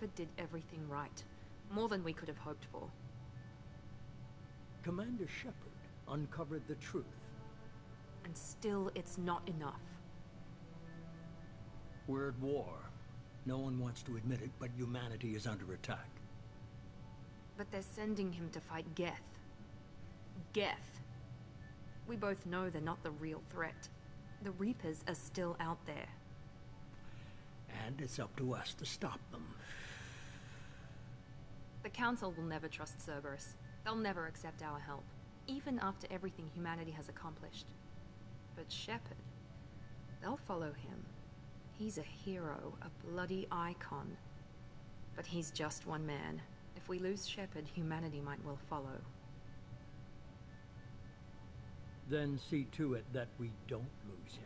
But did everything right. More than we could have hoped for. Commander Shepard uncovered the truth. And still, it's not enough. We're at war. No one wants to admit it, but humanity is under attack. But they're sending him to fight Geth. Geth. We both know they're not the real threat. The Reapers are still out there. And it's up to us to stop them. The Council will never trust Cerberus. They'll never accept our help, even after everything humanity has accomplished. But Shepard, they'll follow him. He's a hero, a bloody icon. But he's just one man. If we lose Shepard, humanity might well follow. Then see to it that we don't lose him.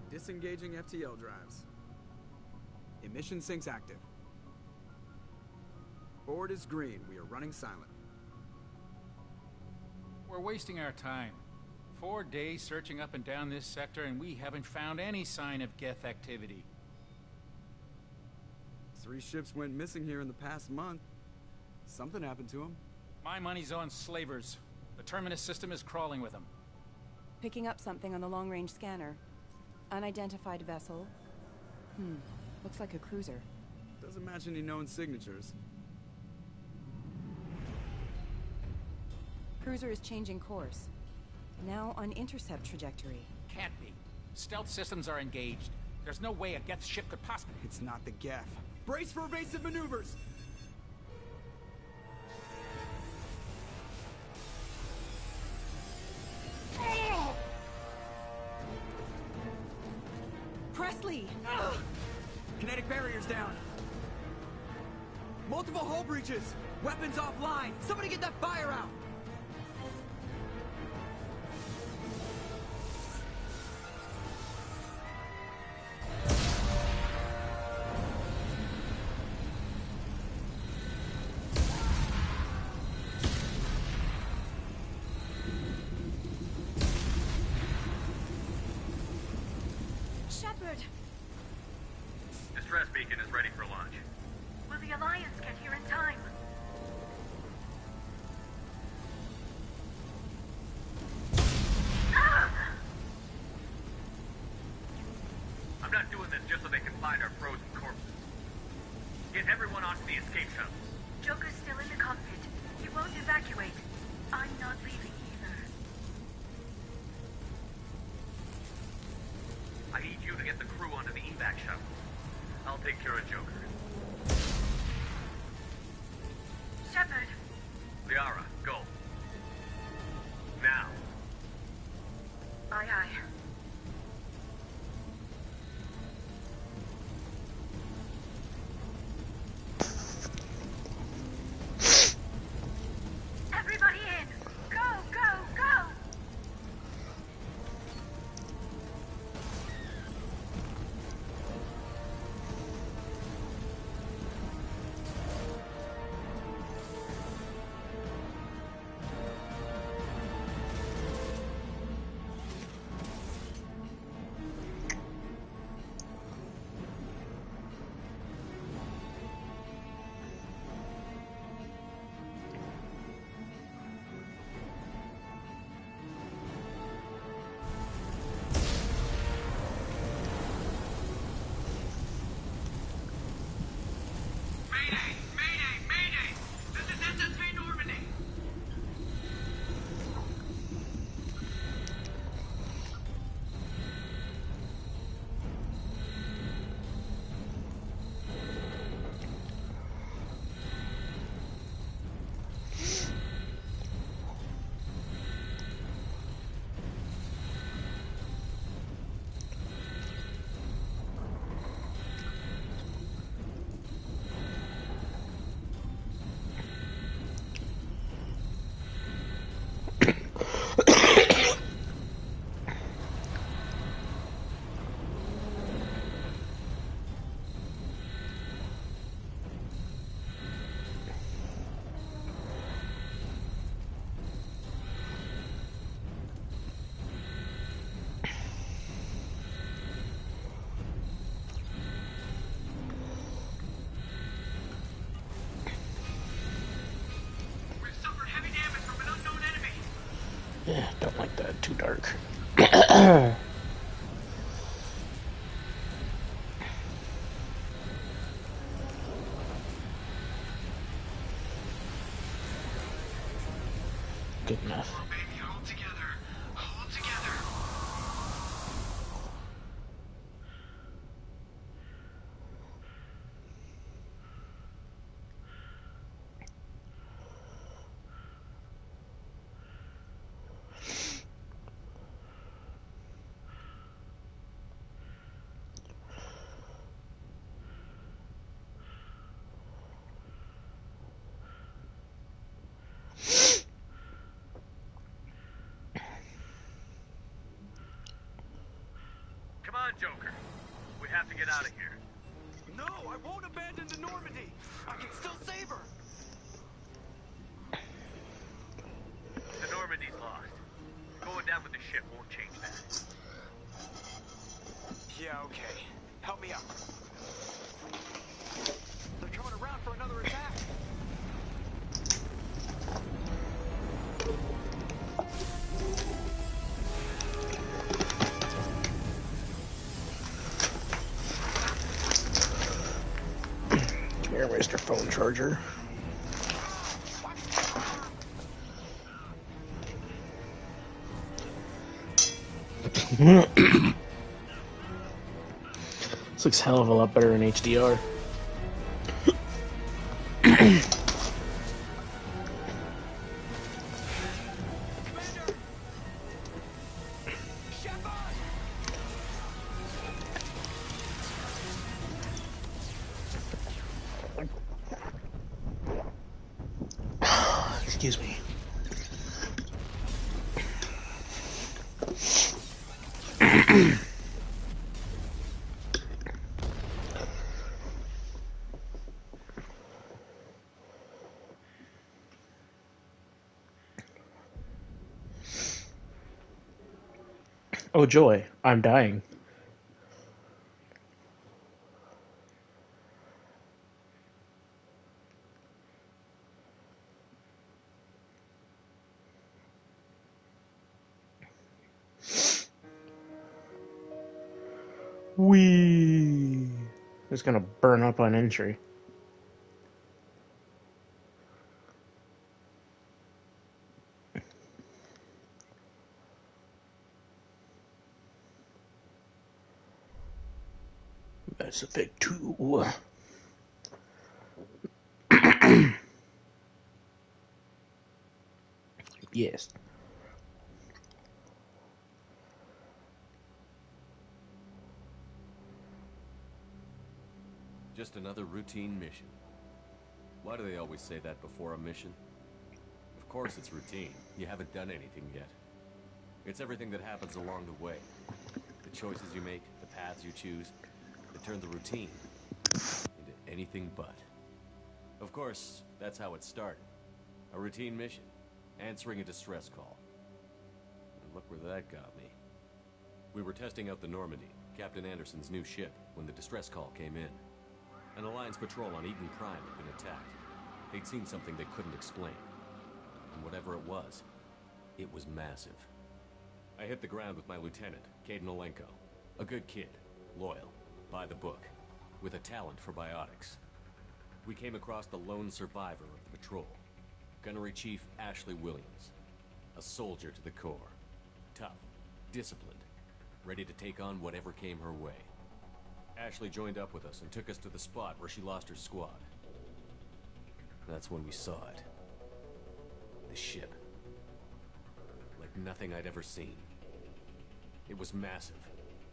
Disengaging FTL drives. Emission sinks active. Board is green. We are running silent. We're wasting our time. 4 days searching up and down this sector, and we haven't found any sign of Geth activity. 3 ships went missing here in the past month. Something happened to them. My money's on slavers. The Terminus system is crawling with them. Picking up something on the long-range scanner. Unidentified vessel. Looks like a cruiser. Doesn't match any known signatures. Cruiser is changing course. Now on intercept trajectory. Can't be. Stealth systems are engaged. There's no way a Geth ship could possibly... It's not the Geth. Brace for evasive maneuvers! Presley! Kinetic barriers down. Multiple hull breaches. Weapons offline. Somebody get that fire out. Shepard! Distress beacon is ready for launch. Will the Alliance get here in time? I'm not doing this just so they can find our frozen corpses. Get everyone onto the escape shuttles. Joker's still in the cockpit. He won't evacuate. I'm not leaving either. I need you to get the crew onto the evac shuttle. I'll take care of Joker. Shepard! Liara, go. Now. Aye, aye. Everybody in! Go, go, go! Don't like that. Too dark. Good enough. Come on, Joker. We have to get out of here. No, I won't abandon the Normandy. I can still save her. The Normandy's lost. Going down with the ship won't change that. Yeah, okay. Help me out. They're coming around for another attack. Here, Mr. Phone Charger. This looks a hell of a lot better in HDR. Excuse me. Oh joy, I'm dying. Whee! It's gonna burn up on entry. That's a big 2. Yes. Just another routine mission. Why do they always say that before a mission? Of course it's routine. You haven't done anything yet. It's everything that happens along the way. The choices you make, the paths you choose, that turn the routine into anything but. Of course, that's how it started. A routine mission, answering a distress call. And look where that got me. We were testing out the Normandy, Captain Anderson's new ship, when the distress call came in. An Alliance patrol on Eden Prime had been attacked. They'd seen something they couldn't explain. And whatever it was massive. I hit the ground with my lieutenant, Kaidan Olenko. A good kid, loyal, by the book, with a talent for biotics. We came across the lone survivor of the patrol, Gunnery Chief Ashley Williams. A soldier to the core. Tough, disciplined, ready to take on whatever came her way. Ashley joined up with us and took us to the spot where she lost her squad. That's when we saw it. The ship. Like nothing I'd ever seen. It was massive,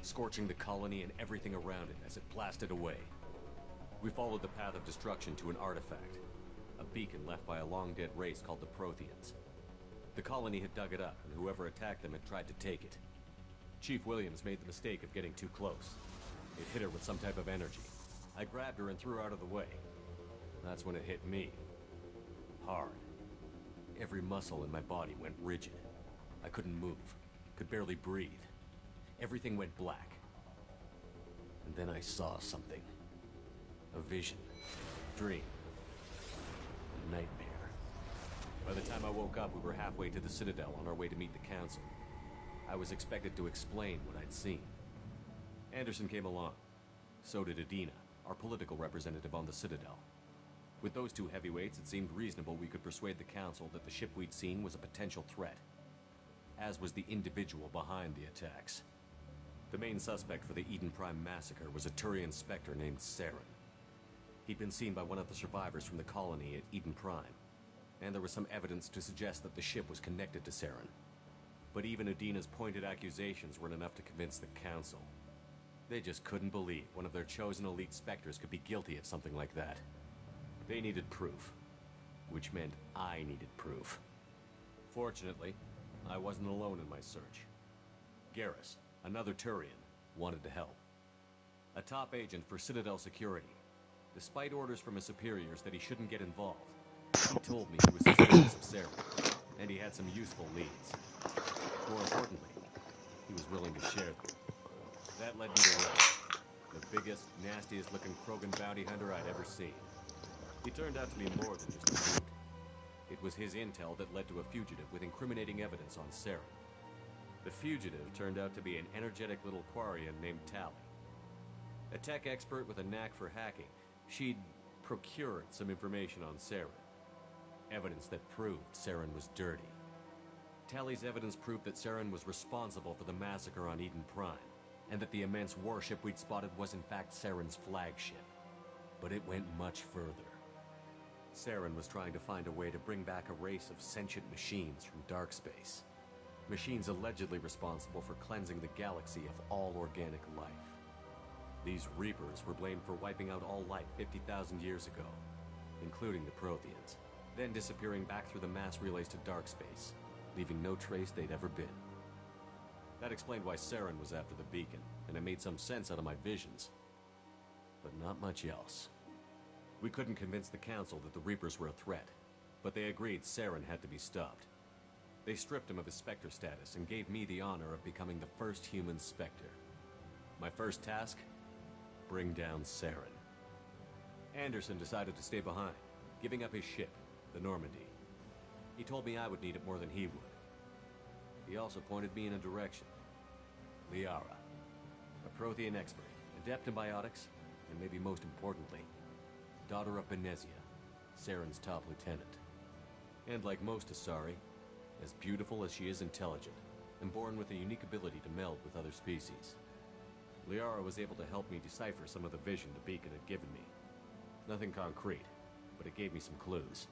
scorching the colony and everything around it as it blasted away. We followed the path of destruction to an artifact, a beacon left by a long-dead race called the Protheans. The colony had dug it up, and whoever attacked them had tried to take it. Chief Williams made the mistake of getting too close. It hit her with some type of energy. I grabbed her and threw her out of the way. That's when it hit me. Hard. Every muscle in my body went rigid. I couldn't move, could barely breathe. Everything went black. And then I saw something. A vision. Dream. A nightmare. By the time I woke up, we were halfway to the Citadel on our way to meet the Council. I was expected to explain what I'd seen. Anderson came along. So did Adina, our political representative on the Citadel. With those two heavyweights, it seemed reasonable we could persuade the Council that the ship we'd seen was a potential threat, as was the individual behind the attacks. The main suspect for the Eden Prime massacre was a Turian Spectre named Saren. He'd been seen by one of the survivors from the colony at Eden Prime, and there was some evidence to suggest that the ship was connected to Saren. But even Adina's pointed accusations weren't enough to convince the Council. They just couldn't believe one of their chosen elite Spectres could be guilty of something like that. They needed proof, which meant I needed proof. Fortunately, I wasn't alone in my search. Garrus, another Turian, wanted to help. A top agent for Citadel Security. Despite orders from his superiors that he shouldn't get involved, he told me he was suspicious of Saren, and he had some useful leads. More importantly, he was willing to share them. That led me to Rex, the biggest, nastiest looking Krogan bounty hunter I'd ever seen. He turned out to be more than just a brute. It was his intel that led to a fugitive with incriminating evidence on Saren. The fugitive turned out to be an energetic little Quarian named Tali. A tech expert with a knack for hacking, she'd procured some information on Saren. Evidence that proved Saren was dirty. Tali's evidence proved that Saren was responsible for the massacre on Eden Prime, and that the immense warship we'd spotted was in fact Saren's flagship. But it went much further. Saren was trying to find a way to bring back a race of sentient machines from dark space. Machines allegedly responsible for cleansing the galaxy of all organic life. These Reapers were blamed for wiping out all life 50,000 years ago, including the Protheans, then disappearing back through the mass relays to dark space, leaving no trace they'd ever been. That explained why Saren was after the beacon, and it made some sense out of my visions. But not much else. We couldn't convince the Council that the Reapers were a threat, but they agreed Saren had to be stopped. They stripped him of his Spectre status and gave me the honor of becoming the first human Spectre. My first task? Bring down Saren. Anderson decided to stay behind, giving up his ship, the Normandy. He told me I would need it more than he would. He also pointed me in a direction. Liara, a Prothean expert, adept in biotics, and maybe most importantly, daughter of Benezia, Saren's top lieutenant. And like most Asari, as beautiful as she is intelligent, and born with a unique ability to meld with other species. Liara was able to help me decipher some of the vision the beacon had given me. Nothing concrete, but it gave me some clues.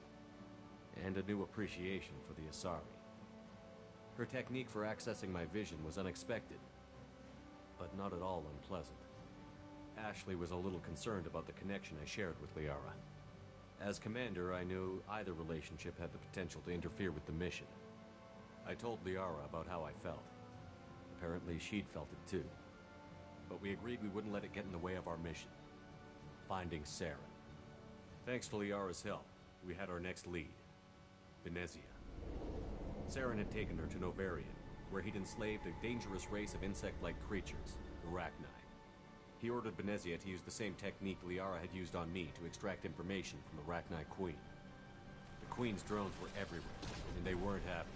And a new appreciation for the Asari. Her technique for accessing my vision was unexpected, but not at all unpleasant. Ashley was a little concerned about the connection I shared with Liara. As commander, I knew either relationship had the potential to interfere with the mission. I told Liara about how I felt. Apparently she'd felt it too. But we agreed we wouldn't let it get in the way of our mission. Finding Saren. Thanks to Liara's help, we had our next lead. Benezia. Saren had taken her to Novarian, where he'd enslaved a dangerous race of insect-like creatures, the Rachni. He ordered Benezia to use the same technique Liara had used on me to extract information from the Rachni Queen. The Queen's drones were everywhere, and they weren't happy.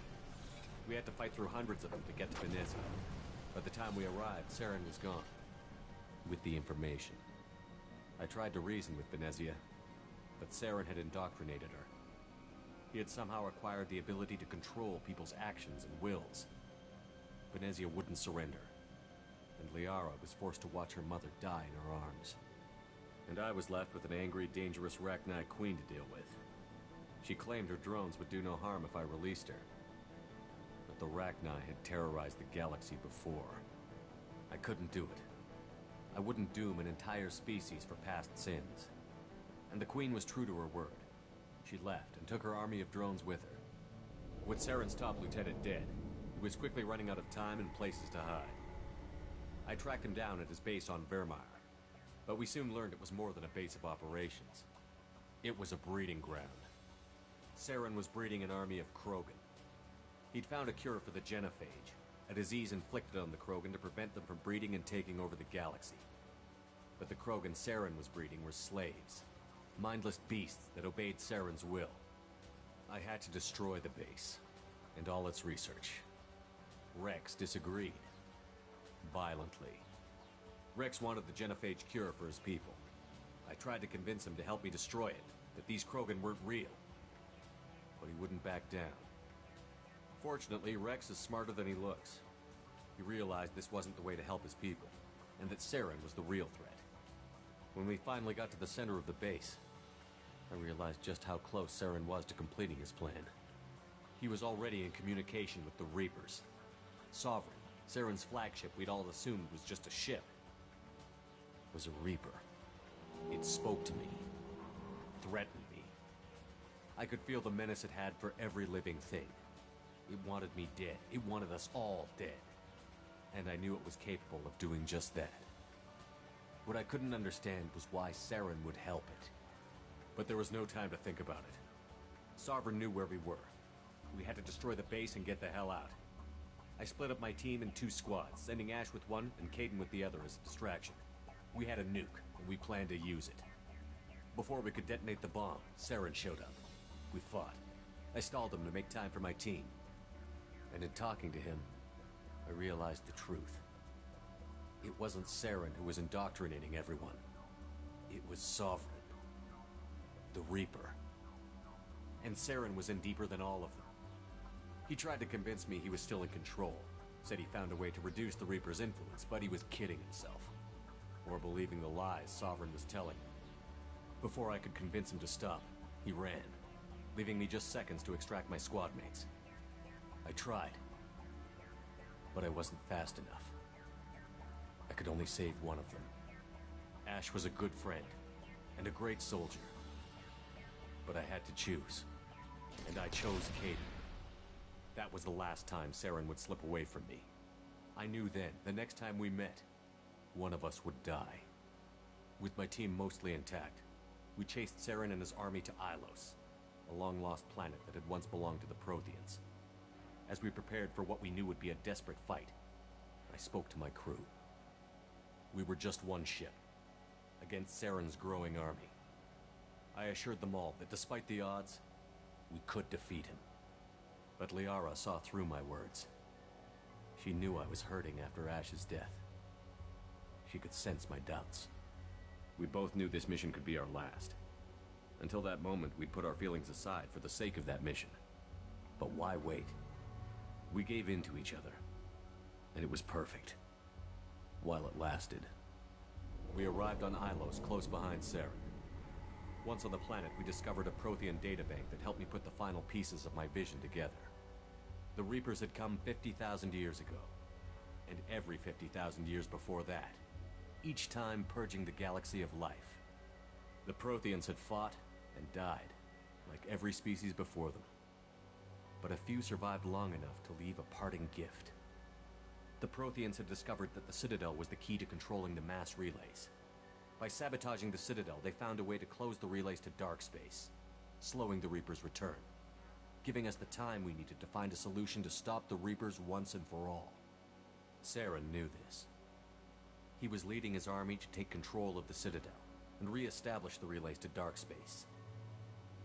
We had to fight through hundreds of them to get to Benezia. By the time we arrived, Saren was gone. With the information. I tried to reason with Benezia, but Saren had indoctrinated her. He had somehow acquired the ability to control people's actions and wills. Benezia wouldn't surrender, and Liara was forced to watch her mother die in her arms. And I was left with an angry, dangerous Rachni Queen to deal with. She claimed her drones would do no harm if I released her. But the Rachni had terrorized the galaxy before. I couldn't do it. I wouldn't doom an entire species for past sins. And the Queen was true to her word. She left and took her army of drones with her. With Saren's top lieutenant dead, he was quickly running out of time and places to hide. I tracked him down at his base on Vermeer, but we soon learned it was more than a base of operations. It was a breeding ground. Saren was breeding an army of Krogan. He'd found a cure for the genophage, a disease inflicted on the Krogan to prevent them from breeding and taking over the galaxy. But the Krogan Saren was breeding were slaves, mindless beasts that obeyed Saren's will. I had to destroy the base and all its research. Rex disagreed. Violently. Rex wanted the genophage cure for his people. I tried to convince him to help me destroy it, that these Krogan weren't real. But he wouldn't back down. Fortunately, Rex is smarter than he looks. He realized this wasn't the way to help his people, and that Saren was the real threat. When we finally got to the center of the base, I realized just how close Saren was to completing his plan. He was already in communication with the Reapers. Sovereign, Saren's flagship we'd all assumed was just a ship, was a Reaper. It spoke to me, threatened me. I could feel the menace it had for every living thing. It wanted me dead. It wanted us all dead. And I knew it was capable of doing just that. What I couldn't understand was why Saren would help it. But there was no time to think about it. Sovereign knew where we were. We had to destroy the base and get the hell out. I split up my team in 2 squads, sending Ash with one and Kaidan with the other as a distraction. We had a nuke, and we planned to use it. Before we could detonate the bomb, Saren showed up. We fought. I stalled him to make time for my team. And in talking to him, I realized the truth. It wasn't Saren who was indoctrinating everyone. It was Sovereign. The Reaper. And Saren was in deeper than all of them. He tried to convince me he was still in control. Said he found a way to reduce the Reaper's influence, but he was kidding himself. Or believing the lies Sovereign was telling him. Before I could convince him to stop, he ran, leaving me just seconds to extract my squad mates. I tried, but I wasn't fast enough. I could only save one of them. Ash was a good friend, and a great soldier. But I had to choose, and I chose Kaidan. That was the last time Saren would slip away from me. I knew then, the next time we met, one of us would die. With my team mostly intact, we chased Saren and his army to Ilos, a long-lost planet that had once belonged to the Protheans. As we prepared for what we knew would be a desperate fight, I spoke to my crew. We were just one ship, against Saren's growing army. I assured them all that despite the odds, we could defeat him. But Liara saw through my words. She knew I was hurting after Ash's death. She could sense my doubts. We both knew this mission could be our last. Until that moment, we'd put our feelings aside for the sake of that mission. But why wait? We gave in to each other, and it was perfect. While it lasted. We arrived on Ilos, close behind Saren. Once on the planet, we discovered a Prothean databank that helped me put the final pieces of my vision together. The Reapers had come 50,000 years ago, and every 50,000 years before that, each time purging the galaxy of life. The Protheans had fought and died, like every species before them. But a few survived long enough to leave a parting gift. The Protheans had discovered that the Citadel was the key to controlling the mass relays. By sabotaging the Citadel, they found a way to close the relays to dark space, slowing the Reapers' return, giving us the time we needed to find a solution to stop the Reapers once and for all. Saren knew this. He was leading his army to take control of the Citadel and re-establish the relays to dark space,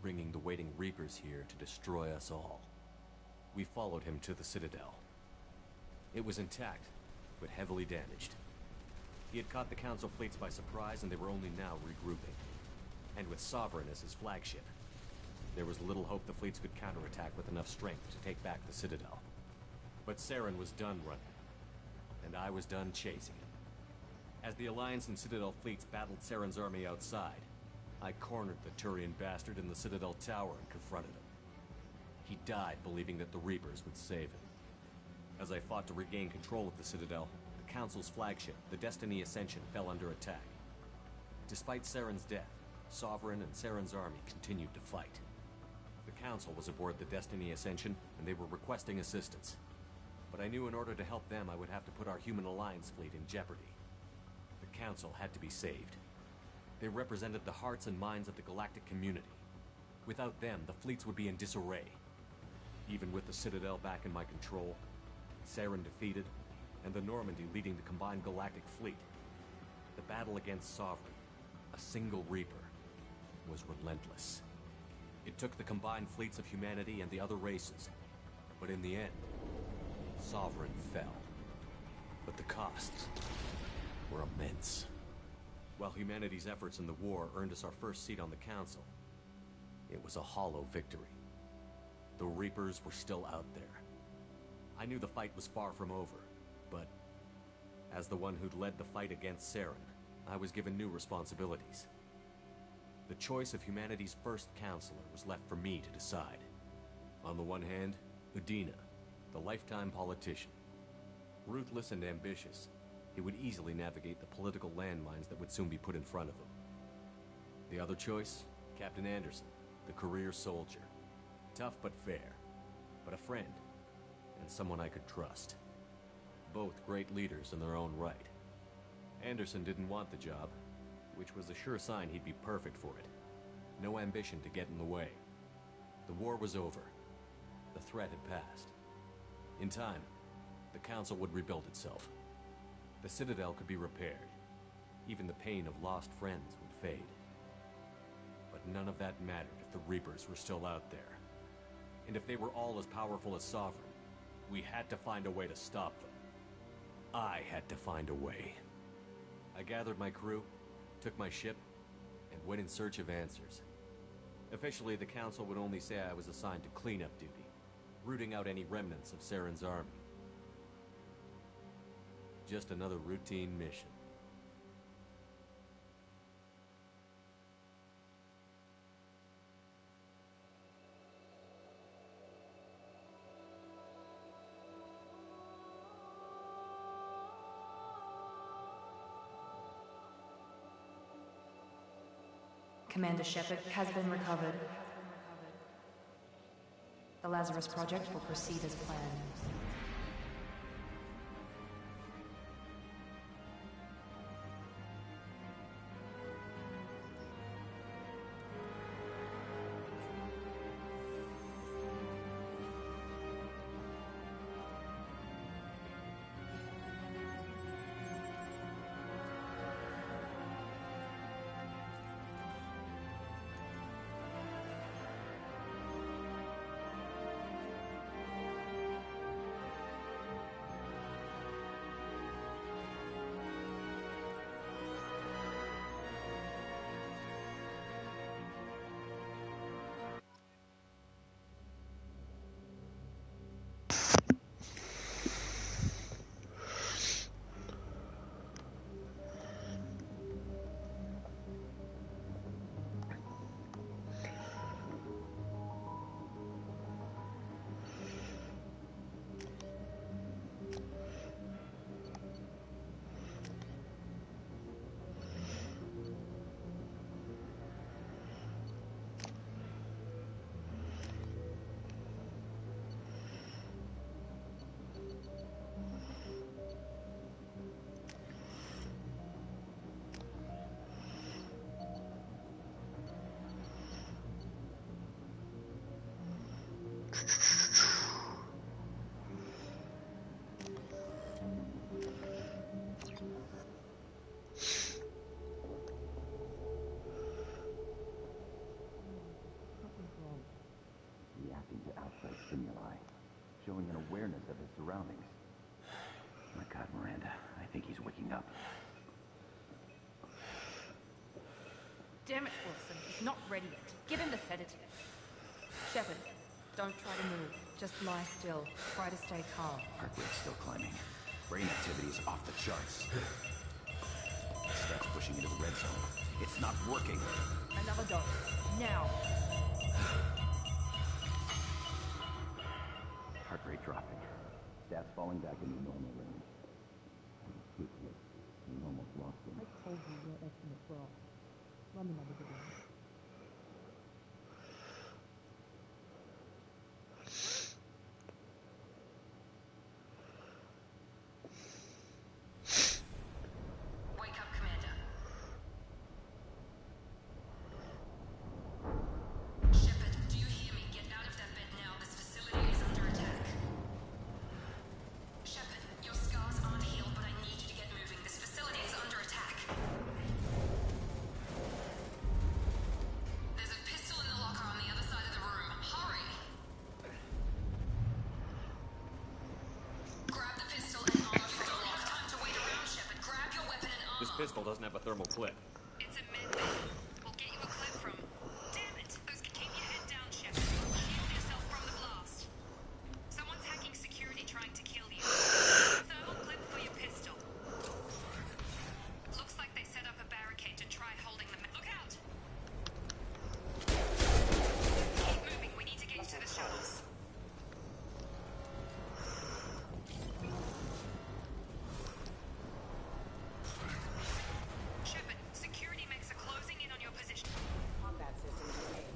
bringing the waiting Reapers here to destroy us all. We followed him to the Citadel. It was intact, but heavily damaged. He had caught the Council fleets by surprise, and they were only now regrouping. And with Sovereign as his flagship, there was little hope the fleets could counterattack with enough strength to take back the Citadel. But Saren was done running, and I was done chasing him. As the Alliance and Citadel fleets battled Saren's army outside, I cornered the Turian bastard in the Citadel tower and confronted him. He died believing that the Reapers would save him. As I fought to regain control of the Citadel, the Council's flagship, the Destiny Ascension, fell under attack. Despite Saren's death, Sovereign and Saren's army continued to fight. The Council was aboard the Destiny Ascension, and they were requesting assistance. But I knew in order to help them, I would have to put our Human Alliance fleet in jeopardy. The Council had to be saved. They represented the hearts and minds of the galactic community. Without them, the fleets would be in disarray. Even with the Citadel back in my control, Saren defeated, and the Normandy leading the combined galactic fleet, the battle against Sovereign, a single Reaper, was relentless. It took the combined fleets of humanity and the other races. But in the end, Sovereign fell. But the costs were immense. While humanity's efforts in the war earned us our first seat on the Council, it was a hollow victory. The Reapers were still out there. I knew the fight was far from over, but as the one who'd led the fight against Saren, I was given new responsibilities. The choice of humanity's first counselor was left for me to decide. On the one hand, Udina, the lifetime politician. Ruthless and ambitious, he would easily navigate the political landmines that would soon be put in front of him. The other choice, Captain Anderson, the career soldier. Tough but fair, but a friend, and someone I could trust. Both great leaders in their own right. Anderson didn't want the job, which was a sure sign he'd be perfect for it. No ambition to get in the way. The war was over. The threat had passed. In time, the Council would rebuild itself. The Citadel could be repaired. Even the pain of lost friends would fade. But none of that mattered if the Reapers were still out there. And if they were all as powerful as Sovereign, we had to find a way to stop them. I had to find a way. I gathered my crew, took my ship, and went in search of answers. Officially, the Council would only say I was assigned to cleanup duty, rooting out any remnants of Saren's army. Just another routine mission. Commander Shepard has been recovered. The Lazarus Project will proceed as planned. Stimuli, showing an awareness of his surroundings. My God, Miranda, I think he's waking up. Damn it, Wilson. He's not ready yet. Give him the sedative. Shepard, don't try to move. Just lie still. Try to stay calm. Heart rate's still climbing. Brain activity is off the charts. Steps pushing into the red zone. It's not working. Another dose. Now. Heart rate dropping. Stats falling back into normal range. Quickly, we almost lost him. I told you your estimates were off. Run another video. Wake up, Commander. Shepard, do you hear me? Get out of that bed now. This facility is under attack. Shepard, your scars aren't healed, but I need you to get moving. This facility is under attack. pistol doesn't have a thermal clip. It's a med bay. We'll get you a clip from... Damn it! Keep your head down, Shepard. Shield yourself from the blast. Someone's hacking security trying to kill you. Thermal clip for your pistol. Looks like they set up a barricade to try holding them. Look out! Keep moving. We need to get you to the shuttles. Shepard, security mechs are closing in on your position. Combat system engaged.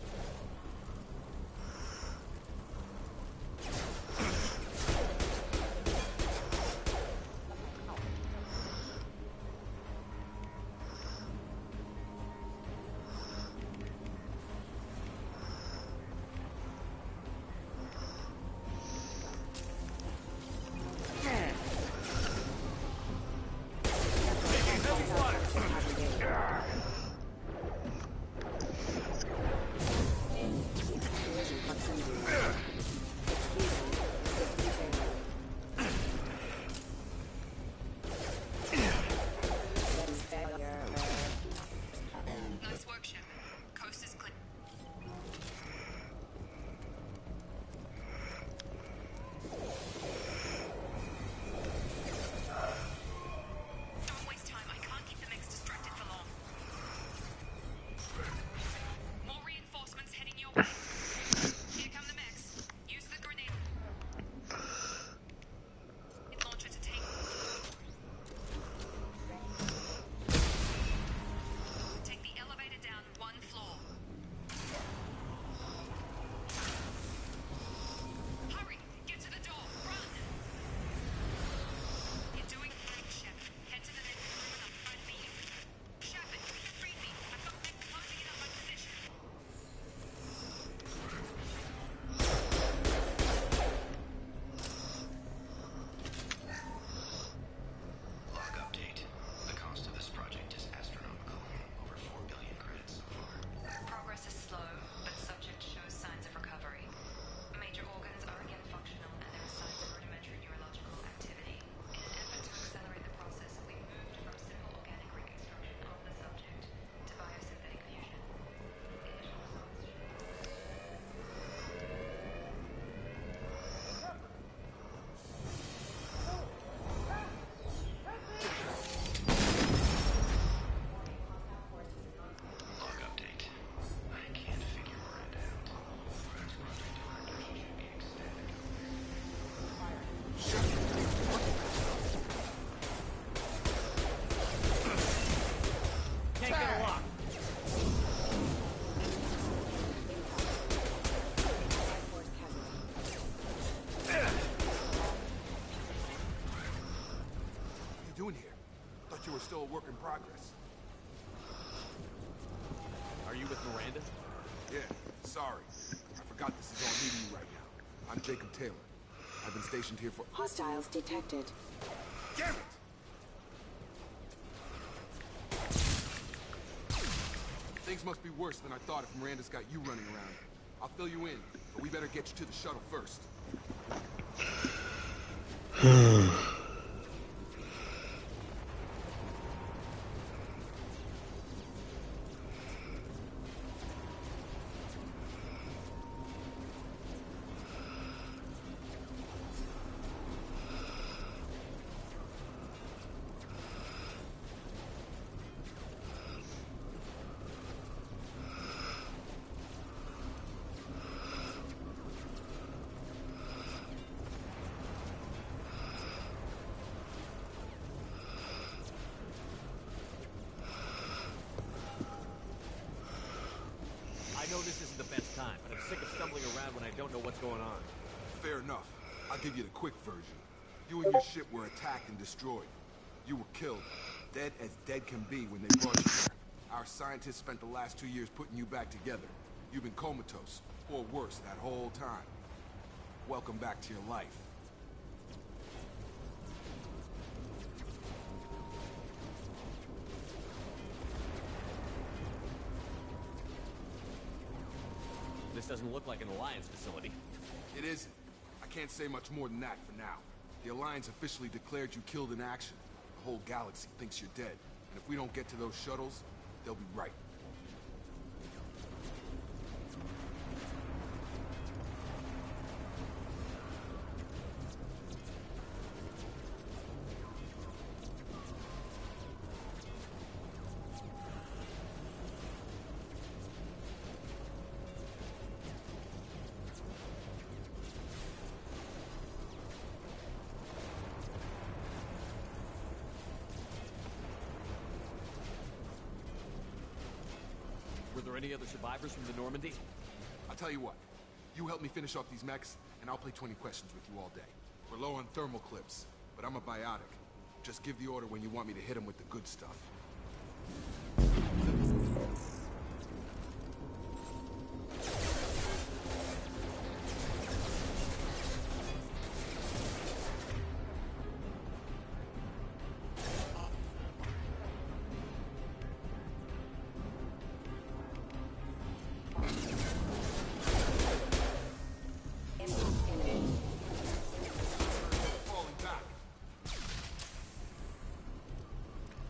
Nice work, Shepard. Coast is clear. Don't waste time. I can't keep the mechs distracted for long. More reinforcements heading your way. Here come the mechs. Use the grenade. Launcher to take. Take the elevator down one floor. Hurry! Get to the door! Run! You're doing great, Shepard. Head to the next room and I'll try to meet you. Shepard, read me. I've got men closing in on my position. Log update. The cost of this project is astronomical. Over 4 billion credits so far. Progress is slow, but subject shows signs of recovery. Major organs are again functional, and there are signs of rudimentary neurological activity. In an effort to accelerate the process, we moved from simple organic reconstruction of the subject to biosynthetic fusion. The initial results Log update. I can't figure Miranda out. This project director should be ecstatic. Can't get a lock. Force casualty. What are you doing here? Thought you were still a work in progress. Are you with Miranda? Yeah, sorry. I forgot this is all new to you right now. I'm Jacob Taylor. I've been stationed here for... Hostiles detected. Damn it! Things must be worse than I thought if Miranda's got you running around. I'll fill you in, but we better get you to the shuttle first. I know this isn't the best time, but I'm sick of stumbling around when I don't know what's going on. Fair enough. I'll give you the quick version. You and your ship were attacked and destroyed. You were killed. Dead as dead can be when they brought you here. Our scientists spent the last 2 years putting you back together. You've been comatose, or worse, that whole time. Welcome back to your life. This doesn't look like an Alliance facility. It isn't. I can't say much more than that for now. The Alliance officially declared you killed in action. The whole galaxy thinks you're dead, And if we don't get to those shuttles, they'll be right. Were there any other survivors from the Normandy? I'll tell you what. You help me finish off these mechs, and I'll play 20 questions with you all day. We're low on thermal clips, but I'm a biotic. Just give the order when you want me to hit them with the good stuff.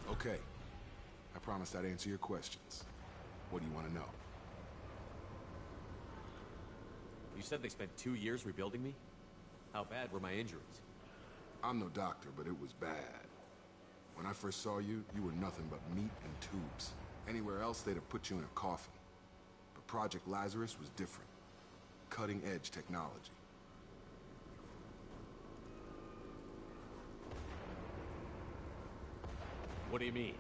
Okay. I promised I'd answer your questions. What do you want to know? You said they spent 2 years rebuilding me? How bad were my injuries? I'm no doctor, but it was bad. When I first saw you, you were nothing but meat and tubes. Anywhere else, they'd have put you in a coffin. But Project Lazarus was different. Cutting-edge technology. What do you mean?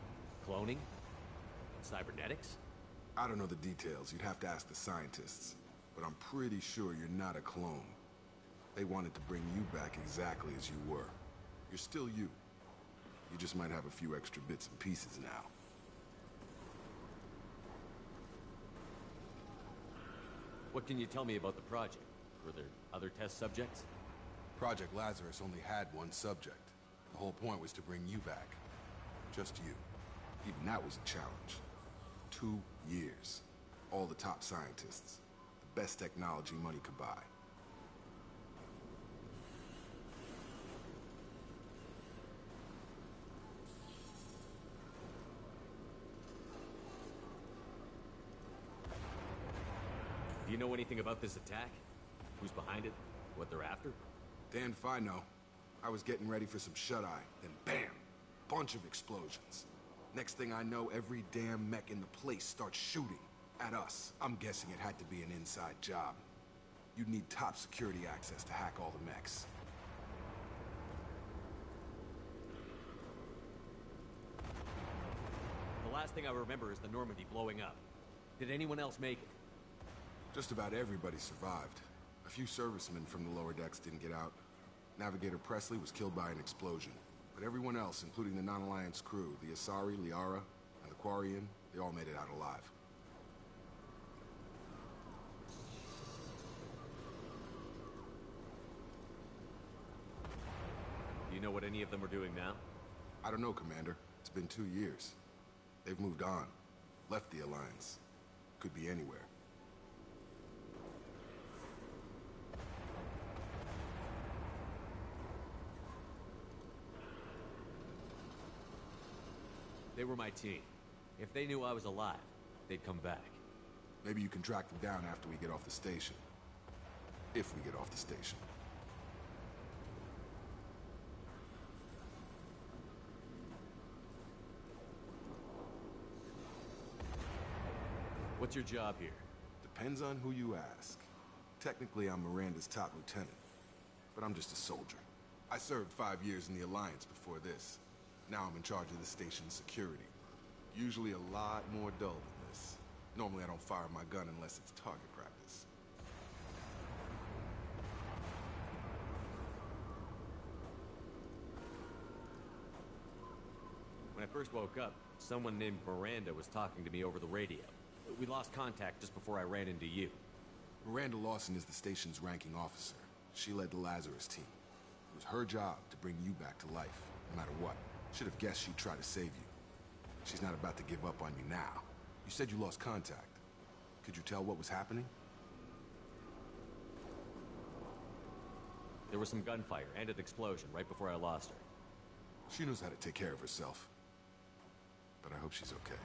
Cloning? Cybernetics? I don't know the details. You'd have to ask the scientists. But I'm pretty sure you're not a clone. They wanted to bring you back exactly as you were. You're still you. You just might have a few extra bits and pieces now. What can you tell me about the project? Were there other test subjects? Project Lazarus only had one subject. The whole point was to bring you back. Just you. Even that was a challenge. 2 years. All the top scientists. The best technology money could buy. Do you know anything about this attack? Who's behind it? What they're after? Damned if I know. I was getting ready for some shut-eye, then bam! Bunch of explosions. Next thing I know, every damn mech in the place starts shooting at us. I'm guessing it had to be an inside job. You'd need top security access to hack all the mechs. The last thing I remember is the Normandy blowing up. Did anyone else make it? Just about everybody survived. A few servicemen from the lower decks didn't get out. Navigator Presley was killed by an explosion. But everyone else, including the non-Alliance crew, the Asari, Liara, and the Quarian, they all made it out alive. Do you know what any of them are doing now? I don't know, Commander. It's been 2 years. They've moved on. Left the Alliance. Could be anywhere. They were my team. If they knew I was alive, they'd come back. Maybe you can track them down after we get off the station. If we get off the station. What's your job here? Depends on who you ask. Technically, I'm Miranda's top lieutenant. But I'm just a soldier. I served 5 years in the Alliance before this. Now I'm in charge of the station's security. Usually a lot more dull than this. Normally I don't fire my gun unless it's target practice. When I first woke up, someone named Miranda was talking to me over the radio. We lost contact just before I ran into you. Miranda Lawson is the station's ranking officer. She led the Lazarus team. It was her job to bring you back to life, no matter what. Should have guessed she'd try to save you. She's not about to give up on you now. You said you lost contact. Could you tell what was happening? There was some gunfire and an explosion right before I lost her. She knows how to take care of herself. but I hope she's okay.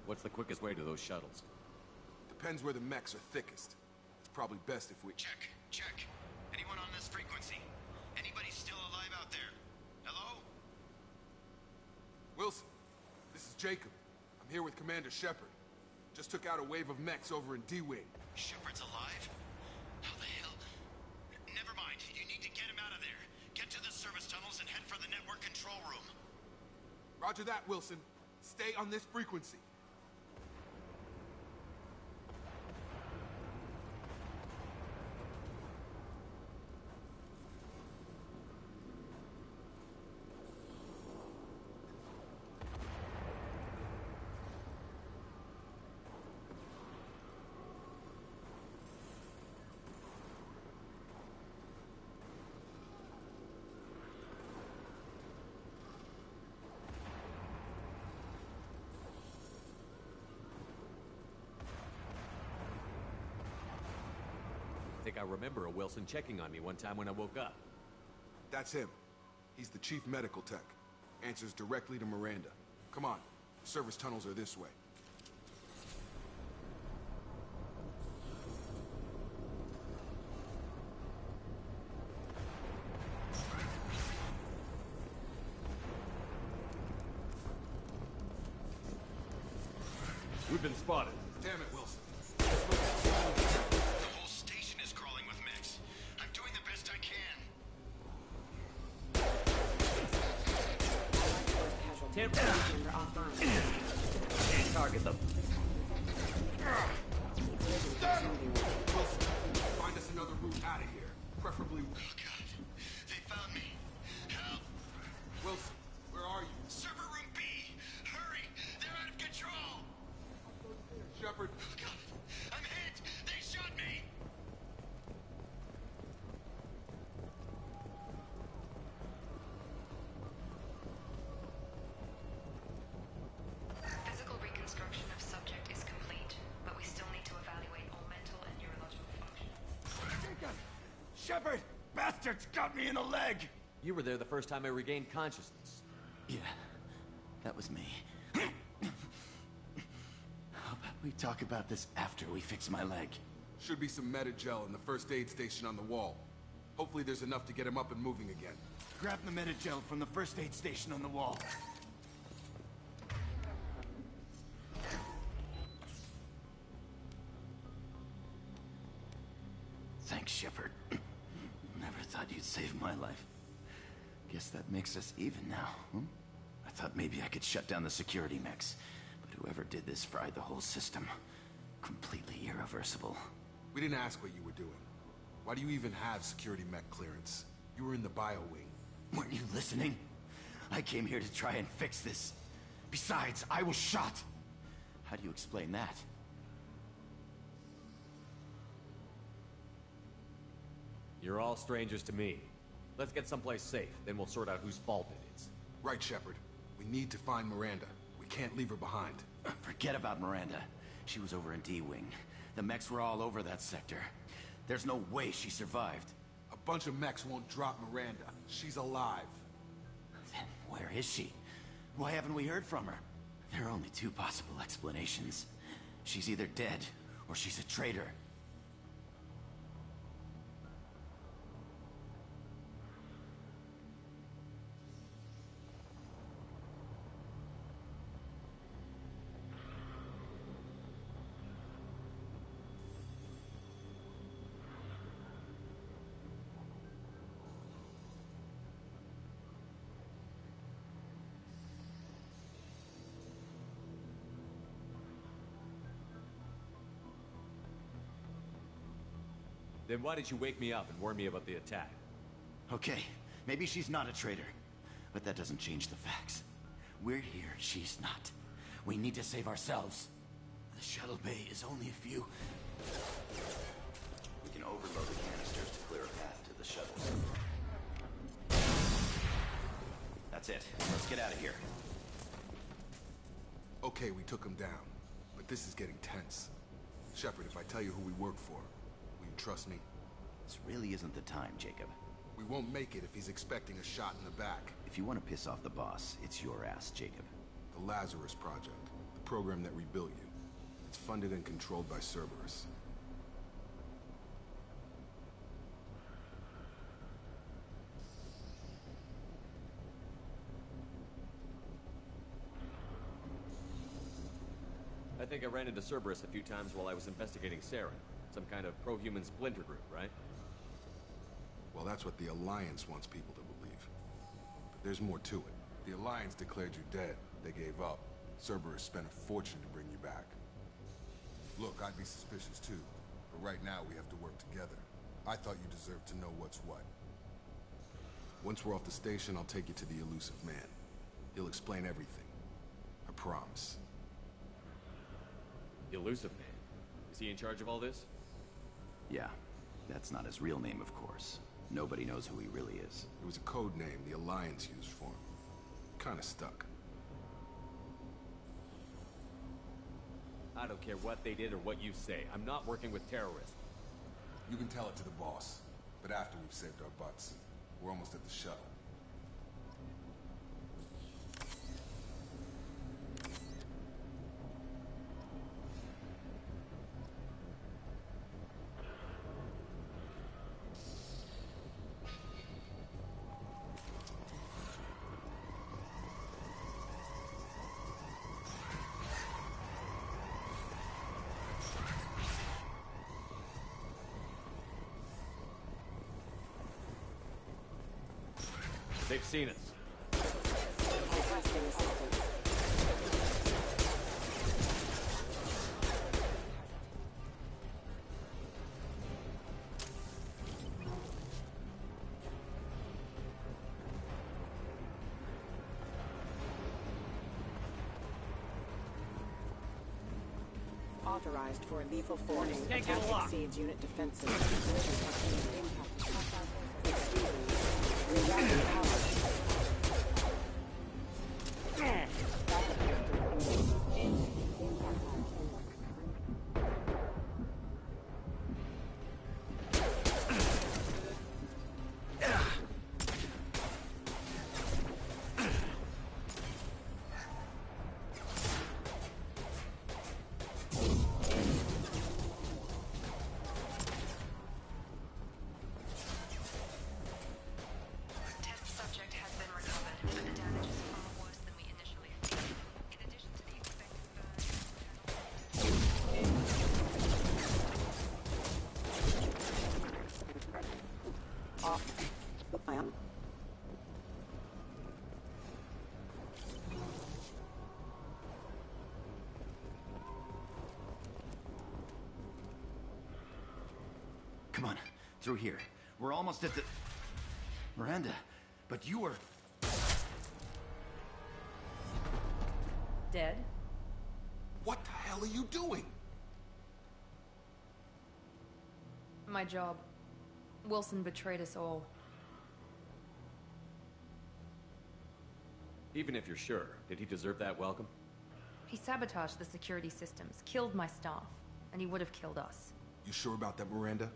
What's the quickest way to those shuttles? Depends where the mechs are thickest. It's probably best if we... Check. Anyone on this frequency? Anybody still alive out there? Hello? Wilson, this is Jacob. I'm here with Commander Shepard. Just took out a wave of mechs over in D-Wing. Shepard's alive? How the hell? Never mind. You need to get him out of there. Get to the service tunnels and head for the network control room. Roger that, Wilson. Stay on this frequency. I think I remember a Wilson checking on me one time when I woke up. That's him. He's the chief medical tech. Answers directly to Miranda. Come on. The service tunnels are this way. We've been spotted. Damn it, Wilson. The whole station is crawling with mechs. I'm doing the best I can. Can't target them. Wilson, find us another route out of here. Preferably... Oh, God. They found me. Help! Wilson, where are you? Server room B! Hurry! They're out of control! Shepard. Oh, God. I'm hit! They shot me! Physical reconstruction of subject is complete, but we still need to evaluate all mental and neurological functions. Shepard! Bastards got me in the leg! You were there the first time I regained consciousness. Yeah, that was me. How about we talk about this after we fix my leg? Should be some Metagel in the first aid station on the wall. Hopefully there's enough to get him up and moving again. Grab the Metagel from the first aid station on the wall. Thanks, Shepard. Never thought you'd save my life. Guess that makes us even now, hmm? I thought maybe I could shut down the security mechs, but whoever did this fried the whole system. Completely irreversible. We didn't ask what you were doing. Why do you even have security mech clearance? You were in the bio wing. Weren't you listening? I came here to try and fix this. Besides, I was shot. How do you explain that? You're all strangers to me. Let's get someplace safe, then we'll sort out whose fault it is. Right, Shepard. We need to find Miranda. We can't leave her behind. Forget about Miranda. She was over in D-Wing. The mechs were all over that sector. There's no way she survived. A bunch of mechs won't drop Miranda. She's alive. Then where is she? Why haven't we heard from her? There are only two possible explanations. She's either dead, or she's a traitor. Then why did you wake me up and warn me about the attack? Okay, maybe she's not a traitor, but that doesn't change the facts. We're here, she's not. We need to save ourselves. The shuttle bay is only a few We can overload the canisters to clear a path to the shuttles. That's it. Let's get out of here. Okay, we took him down. But this is getting tense. Shepard, if I tell you who we work for, will you trust me? This really isn't the time, Jacob. We won't make it if he's expecting a shot in the back. If you want to piss off the boss, it's your ass, Jacob. The Lazarus Project, the program that rebuilt you. It's funded and controlled by Cerberus. I think I ran into Cerberus a few times while I was investigating Saren. Some kind of pro-human splinter group, right? Well, that's what the Alliance wants people to believe. But there's more to it. The Alliance declared you dead. They gave up. Cerberus spent a fortune to bring you back. Look, I'd be suspicious too. But right now, we have to work together. I thought you deserved to know what's what. Once we're off the station, I'll take you to the Elusive Man. He'll explain everything. I promise. The Elusive Man? Is he in charge of all this? Yeah. That's not his real name, of course. Nobody knows who he really is. It was a code name the Alliance used for him. Kinda stuck. I don't care what they did or what you say. I'm not working with terrorists. You can tell it to the boss. But after we've saved our butts. We're almost at the shuttle. They've seen us. Authorized for a lethal force. Take it Attack lock. exceeds unit defenses. Rerouting power. Test subject has been recovered, but the damage is far worse than we initially feared. In addition to the expected Come on, through here. We're almost at the... Miranda, but you were... Dead? What the hell are you doing? My job. Wilson betrayed us all. Even if you're sure, did he deserve that welcome? He sabotaged the security systems, killed my staff, and he would have killed us. You sure about that, Miranda?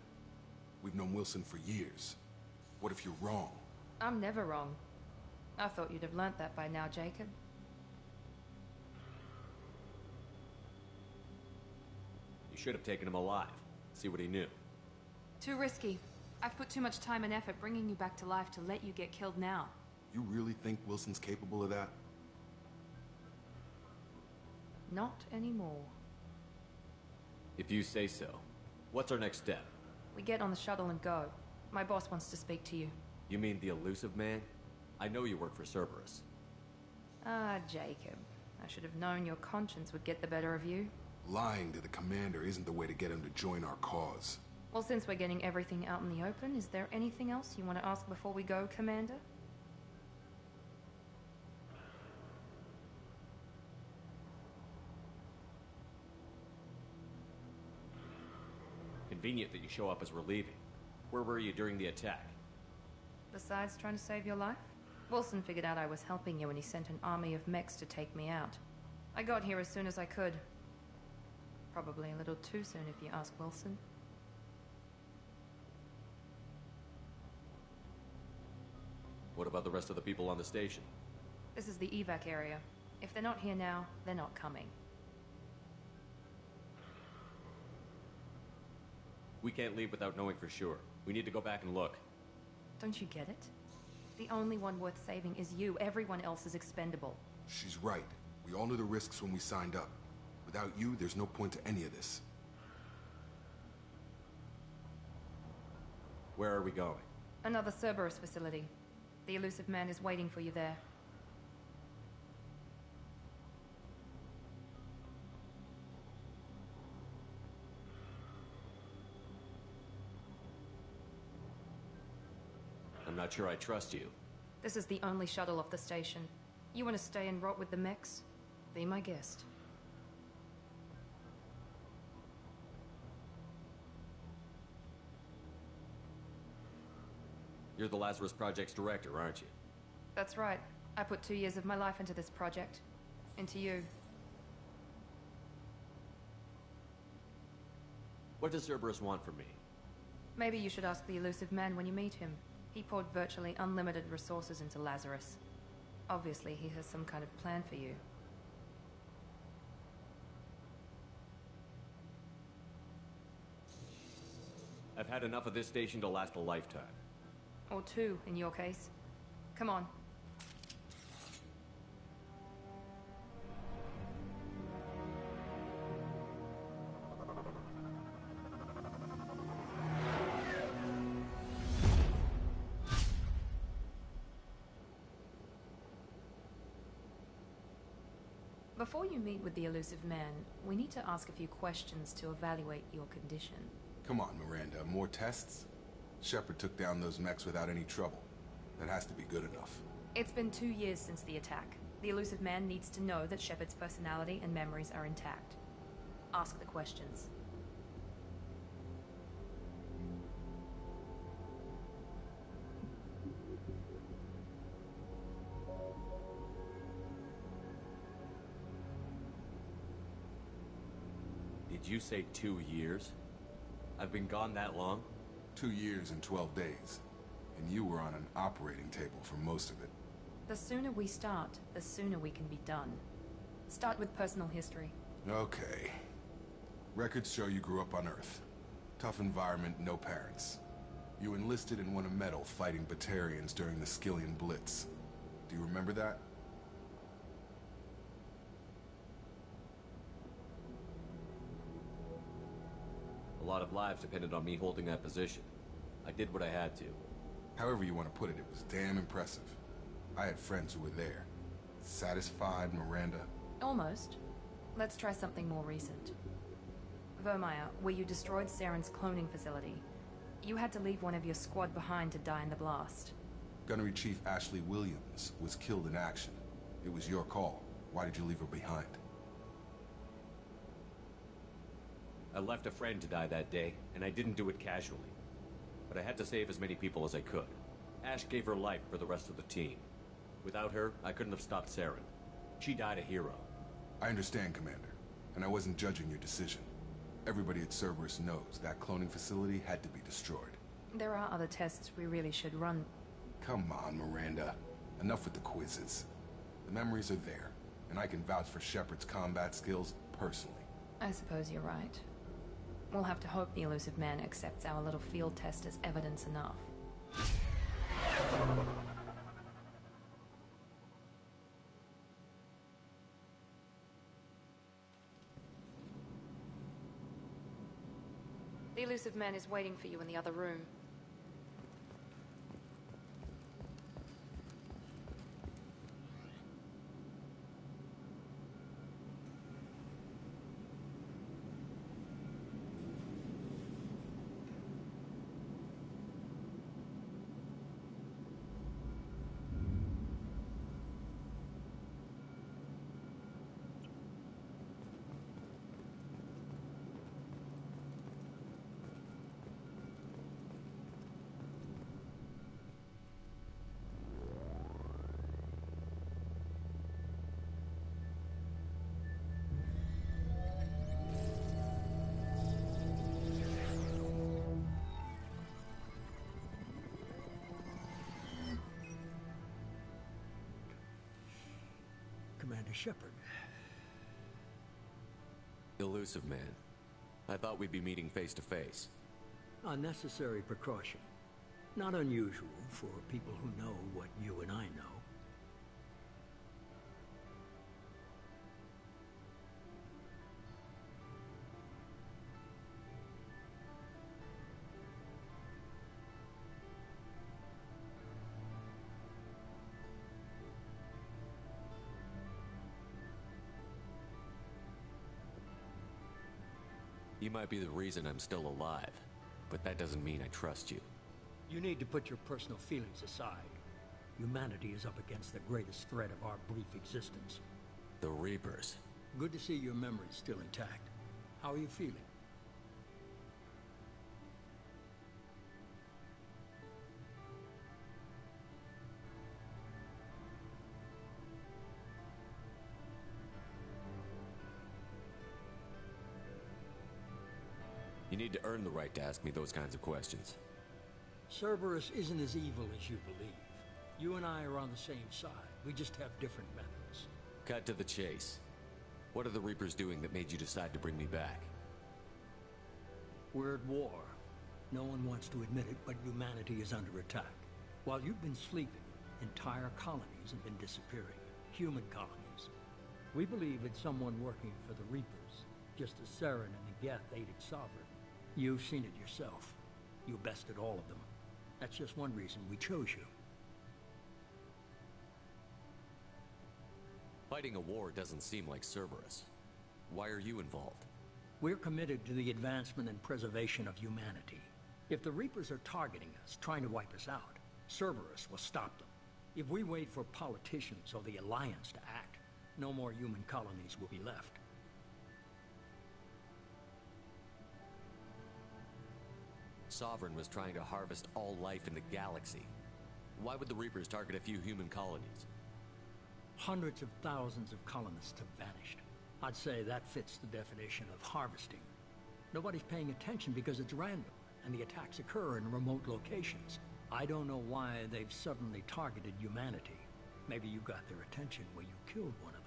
We've known Wilson for years. What if you're wrong? I'm never wrong. I thought you'd have learnt that by now, Jacob. You should have taken him alive. See what he knew. Too risky. I've put too much time and effort bringing you back to life to let you get killed now. You really think Wilson's capable of that? Not anymore. If you say so. What's our next step? We get on the shuttle and go. My boss wants to speak to you. You mean the Elusive Man? I know you work for Cerberus. Ah, Jacob. I should have known your conscience would get the better of you. Lying to the commander isn't the way to get him to join our cause. Well, since we're getting everything out in the open, is there anything else you want to ask before we go, Commander? Convenient that you show up as we're leaving. Where were you during the attack? Besides trying to save your life, Wilson figured out I was helping you when he sent an army of mechs to take me out. I got here as soon as I could. Probably a little too soon if you ask Wilson. What about the rest of the people on the station? This is the evac area. If they're not here now, they're not coming. We can't leave without knowing for sure. We need to go back and look. Don't you get it? The only one worth saving is you. Everyone else is expendable. She's right. We all knew the risks when we signed up. Without you, there's no point to any of this. Where are we going? Another Cerberus facility. The elusive man is waiting for you there. I'm not sure I trust you. This is the only shuttle off the station. You want to stay and rot with the mechs? Be my guest. You're the Lazarus Project's director, aren't you? That's right. I put 2 years of my life into this project. Into you. What does Cerberus want from me? Maybe you should ask the elusive man when you meet him. He poured virtually unlimited resources into Lazarus. Obviously, he has some kind of plan for you. I've had enough of this station to last a lifetime. Or 2, in your case. Come on. Before you meet with the elusive man, we need to ask a few questions to evaluate your condition. Come on, Miranda. More tests? Shepard took down those mechs without any trouble. That has to be good enough. It's been 2 years since the attack. The elusive man needs to know that Shepard's personality and memories are intact. Ask the questions. Did you say 2 years? I've been gone that long? 2 years and 12 days. And you were on an operating table for most of it. The sooner we start, the sooner we can be done. Start with personal history. Okay. Records show you grew up on Earth. Tough environment, no parents. You enlisted and won a medal fighting Batarians during the Skillian Blitz. Do you remember that? A lot of lives depended on me holding that position. I did what I had to. However you want to put it, it was damn impressive. I had friends who were there. Satisfied, Miranda? Almost. Let's try something more recent. Vermeer, where you destroyed Saren's cloning facility. You had to leave one of your squad behind to die in the blast. Gunnery Chief Ashley Williams was killed in action. It was your call. Why did you leave her behind? I left a friend to die that day, and I didn't do it casually. But I had to save as many people as I could. Ash gave her life for the rest of the team. Without her, I couldn't have stopped Saren. She died a hero. I understand, Commander. And I wasn't judging your decision. Everybody at Cerberus knows that cloning facility had to be destroyed. There are other tests we really should run. Come on, Miranda. Enough with the quizzes. The memories are there, and I can vouch for Shepard's combat skills personally. I suppose you're right. We'll have to hope the elusive man accepts our little field test as evidence enough. The elusive man is waiting for you in the other room. Commander Shepard. Elusive man. I thought we'd be meeting face to face. A necessary precaution. Not unusual for people who know what you and I know. You might be the reason I'm still alive, but that doesn't mean I trust you. You need to put your personal feelings aside. Humanity is up against the greatest threat of our brief existence. The Reapers. Good to see your memory's still intact. How are you feeling? You need to earn the right to ask me those kinds of questions. Cerberus isn't as evil as you believe. You and I are on the same side. We just have different methods. Cut to the chase. What are the Reapers doing that made you decide to bring me back? We're at war. No one wants to admit it, but humanity is under attack. While you've been sleeping, entire colonies have been disappearing. Human colonies. We believe it's someone working for the Reapers, just as Saren and the Geth aided Sovereign. You've seen it yourself. You bested all of them. That's just one reason we chose you. Fighting a war doesn't seem like Cerberus. Why are you involved? We're committed to the advancement and preservation of humanity. If the Reapers are targeting us, trying to wipe us out, Cerberus will stop them. If we wait for politicians or the Alliance to act, no more human colonies will be left. Sovereign was trying to harvest all life in the galaxy. Why would the Reapers target a few human colonies? Hundreds of thousands of colonists have vanished. I'd say that fits the definition of harvesting. Nobody's paying attention because it's random, and the attacks occur in remote locations. I don't know why they've suddenly targeted humanity. Maybe you got their attention when you killed one of them.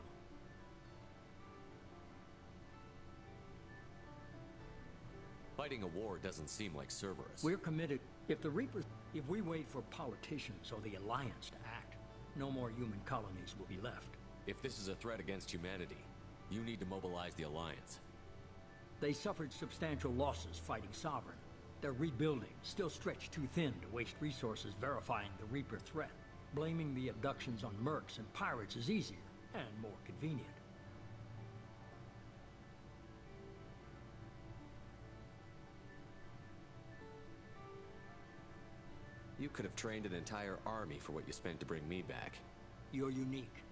Fighting a war doesn't seem like Cerberus. We're committed. If we wait for politicians or the Alliance to act, no more human colonies will be left. If this is a threat against humanity, you need to mobilize the Alliance. They suffered substantial losses fighting Sovereign. They're rebuilding, still stretched too thin to waste resources verifying the Reaper threat. Blaming the abductions on mercs and pirates is easier and more convenient. You could have trained an entire army for what you spent to bring me back. You're unique.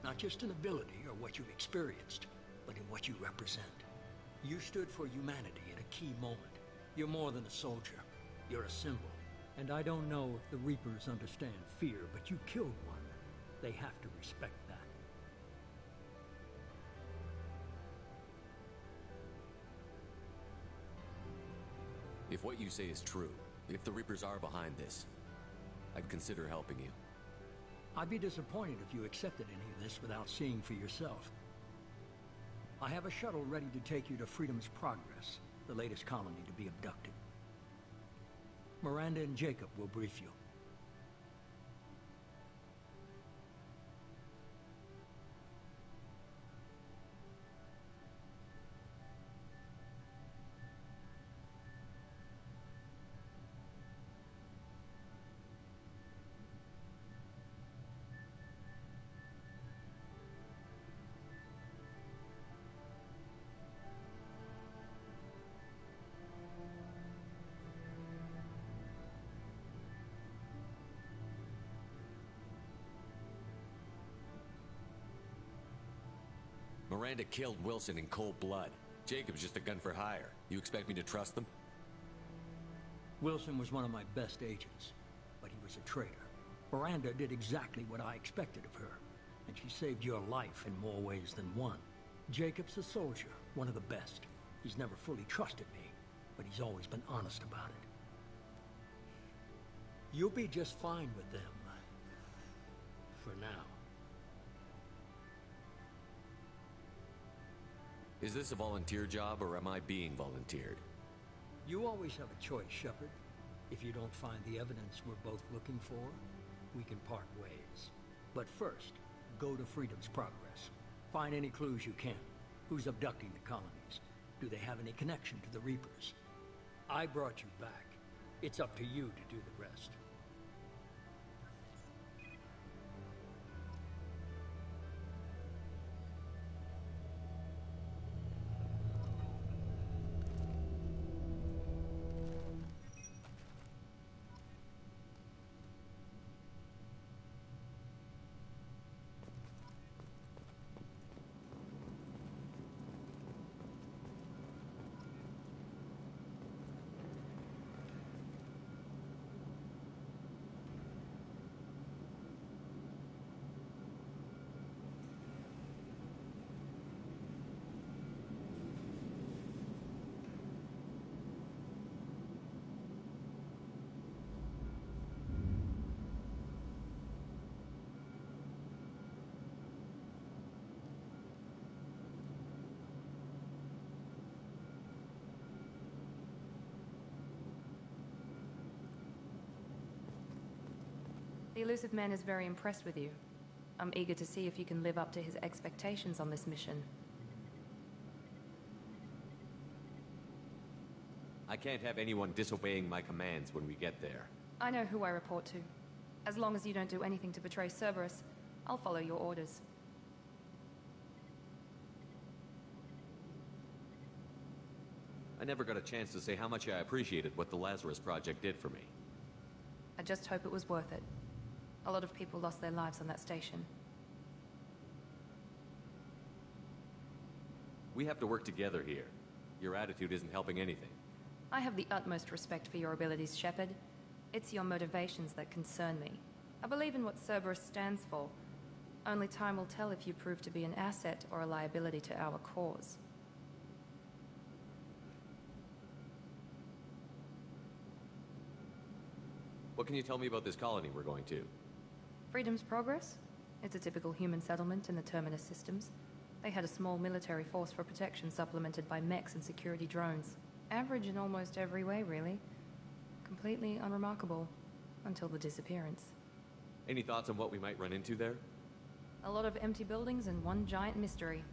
Not just in ability or what you've experienced, but in what you represent. You stood for humanity at a key moment. You're more than a soldier. You're a symbol. And I don't know if the Reapers understand fear, but you killed one. They have to respect that. If what you say is true, if the Reapers are behind this, I'd consider helping you. I'd be disappointed if you accepted any of this without seeing for yourself. I have a shuttle ready to take you to Freedom's Progress, the latest colony to be abducted. Miranda and Jacob will brief you. Miranda killed Wilson in cold blood. Jacob's just a gun for hire. You expect me to trust them? Wilson was one of my best agents, but he was a traitor. Miranda did exactly what I expected of her, and she saved your life in more ways than one. Jacob's a soldier, one of the best. He's never fully trusted me, but he's always been honest about it. You'll be just fine with them. For now. Is this a volunteer job, or am I being volunteered? You always have a choice, Shepard. If you don't find the evidence we're both looking for, we can part ways. But first, go to Freedom's Progress. Find any clues you can. Who's abducting the colonies? Do they have any connection to the Reapers? I brought you back. It's up to you to do the rest. The Illusive Man is very impressed with you. I'm eager to see if you can live up to his expectations on this mission. I can't have anyone disobeying my commands when we get there. I know who I report to. As long as you don't do anything to betray Cerberus, I'll follow your orders. I never got a chance to say how much I appreciated what the Lazarus Project did for me. I just hope it was worth it. A lot of people lost their lives on that station. We have to work together here. Your attitude isn't helping anything. I have the utmost respect for your abilities, Shepard. It's your motivations that concern me. I believe in what Cerberus stands for. Only time will tell if you prove to be an asset or a liability to our cause. What can you tell me about this colony we're going to? Freedom's Progress? It's a typical human settlement in the Terminus systems. They had a small military force for protection supplemented by mechs and security drones. Average in almost every way, really. Completely unremarkable. Until the disappearance. Any thoughts on what we might run into there? A lot of empty buildings and one giant mystery.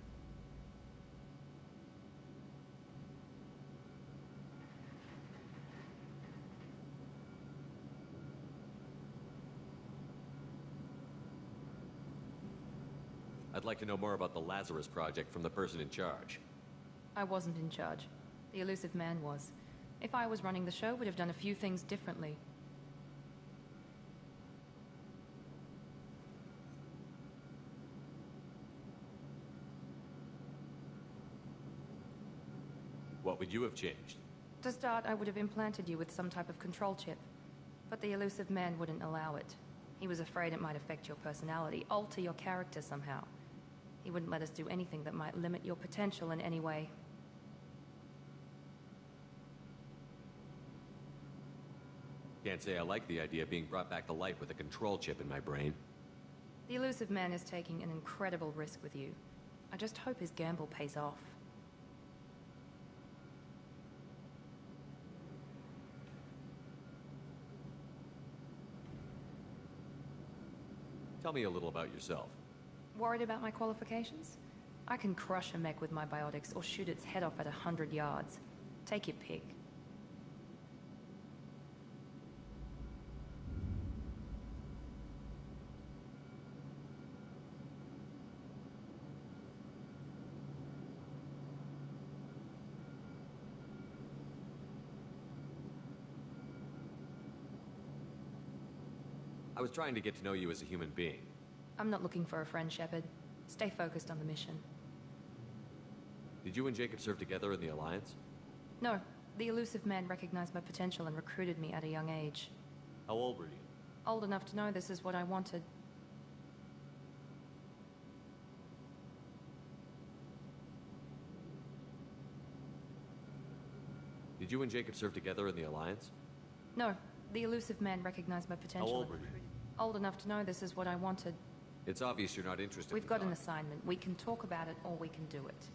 I'd like to know more about the Lazarus Project from the person in charge. I wasn't in charge. The Illusive Man was. If I was running the show, we'd have done a few things differently. What would you have changed? To start, I would have implanted you with some type of control chip. But the Illusive Man wouldn't allow it. He was afraid it might affect your personality, alter your character somehow. He wouldn't let us do anything that might limit your potential in any way. Can't say I like the idea of being brought back to life with a control chip in my brain. The Illusive Man is taking an incredible risk with you. I just hope his gamble pays off. Tell me a little about yourself. Worried about my qualifications? I can crush a mech with my biotics or shoot its head off at 100 yards. Take your pick. I was trying to get to know you as a human being. I'm not looking for a friend, Shepard. Stay focused on the mission. Did you and Jacob serve together in the Alliance? No. The Illusive Man recognized my potential and recruited me at a young age. How old were you? Old enough to know this is what I wanted. Did you and Jacob serve together in the Alliance? No. The Illusive Man recognized my potential. How old were you? Old enough to know this is what I wanted. It's obvious you're not interested. We've got an assignment. We can talk about it or we can do it.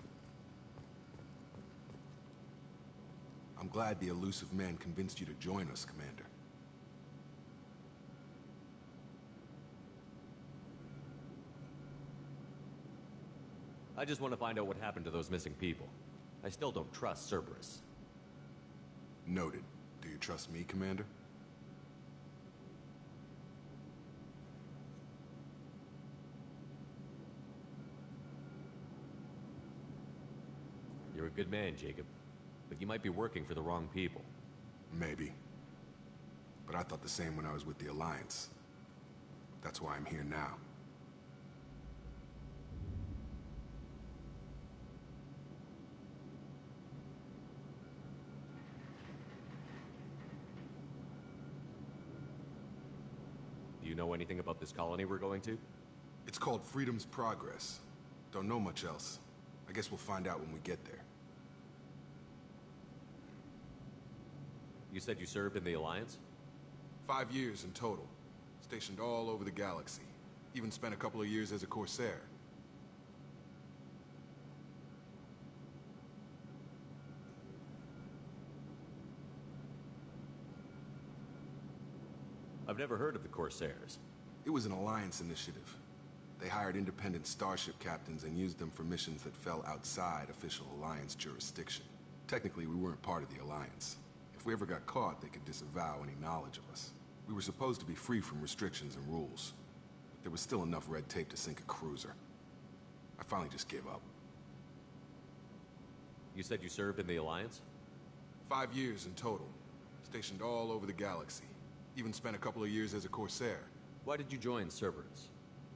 I'm glad the elusive man convinced you to join us, Commander. I just want to find out what happened to those missing people. I still don't trust Cerberus. Noted. Do you trust me, Commander? You're a good man, Jacob. But you might be working for the wrong people. Maybe. But I thought the same when I was with the Alliance. That's why I'm here now. Do you know anything about this colony we're going to? It's called Freedom's Progress. Don't know much else. I guess we'll find out when we get there. You said you served in the Alliance? 5 years in total. Stationed all over the galaxy. Even spent a couple of years as a Corsair. I've never heard of the Corsairs. It was an Alliance initiative. They hired independent starship captains and used them for missions that fell outside official Alliance jurisdiction. Technically, we weren't part of the Alliance. If we ever got caught, they could disavow any knowledge of us. We were supposed to be free from restrictions and rules. But there was still enough red tape to sink a cruiser. I finally just gave up. You said you served in the Alliance? 5 years in total. Stationed all over the galaxy. Even spent a couple of years as a Corsair. Why did you join Cerberus?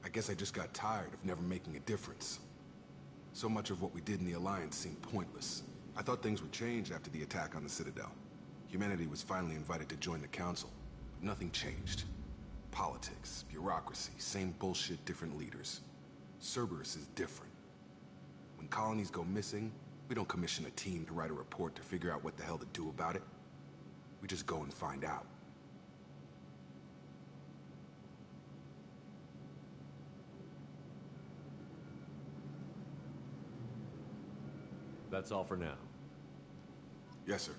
I guess I just got tired of never making a difference. So much of what we did in the Alliance seemed pointless. I thought things would change after the attack on the Citadel. Humanity was finally invited to join the Council, but nothing changed. Politics, bureaucracy, same bullshit, different leaders. Cerberus is different. When colonies go missing, we don't commission a team to write a report to figure out what the hell to do about it. We just go and find out. That's all for now. Yes, sir.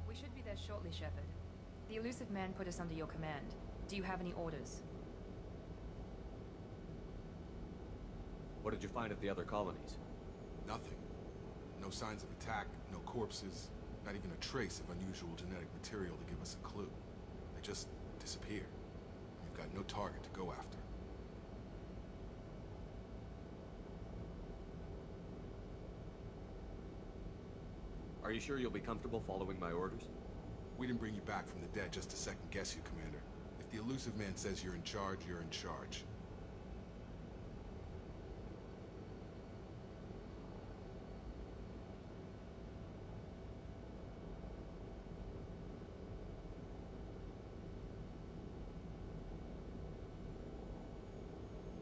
We should be there shortly, Shepard. The elusive man put us under your command. Do you have any orders? What did you find at the other colonies? Nothing. No signs of attack, no corpses, not even a trace of unusual genetic material to give us a clue. They just disappear. We've got no target to go after. Are you sure you'll be comfortable following my orders? We didn't bring you back from the dead just to second guess you, Commander. If the elusive man says you're in charge, you're in charge.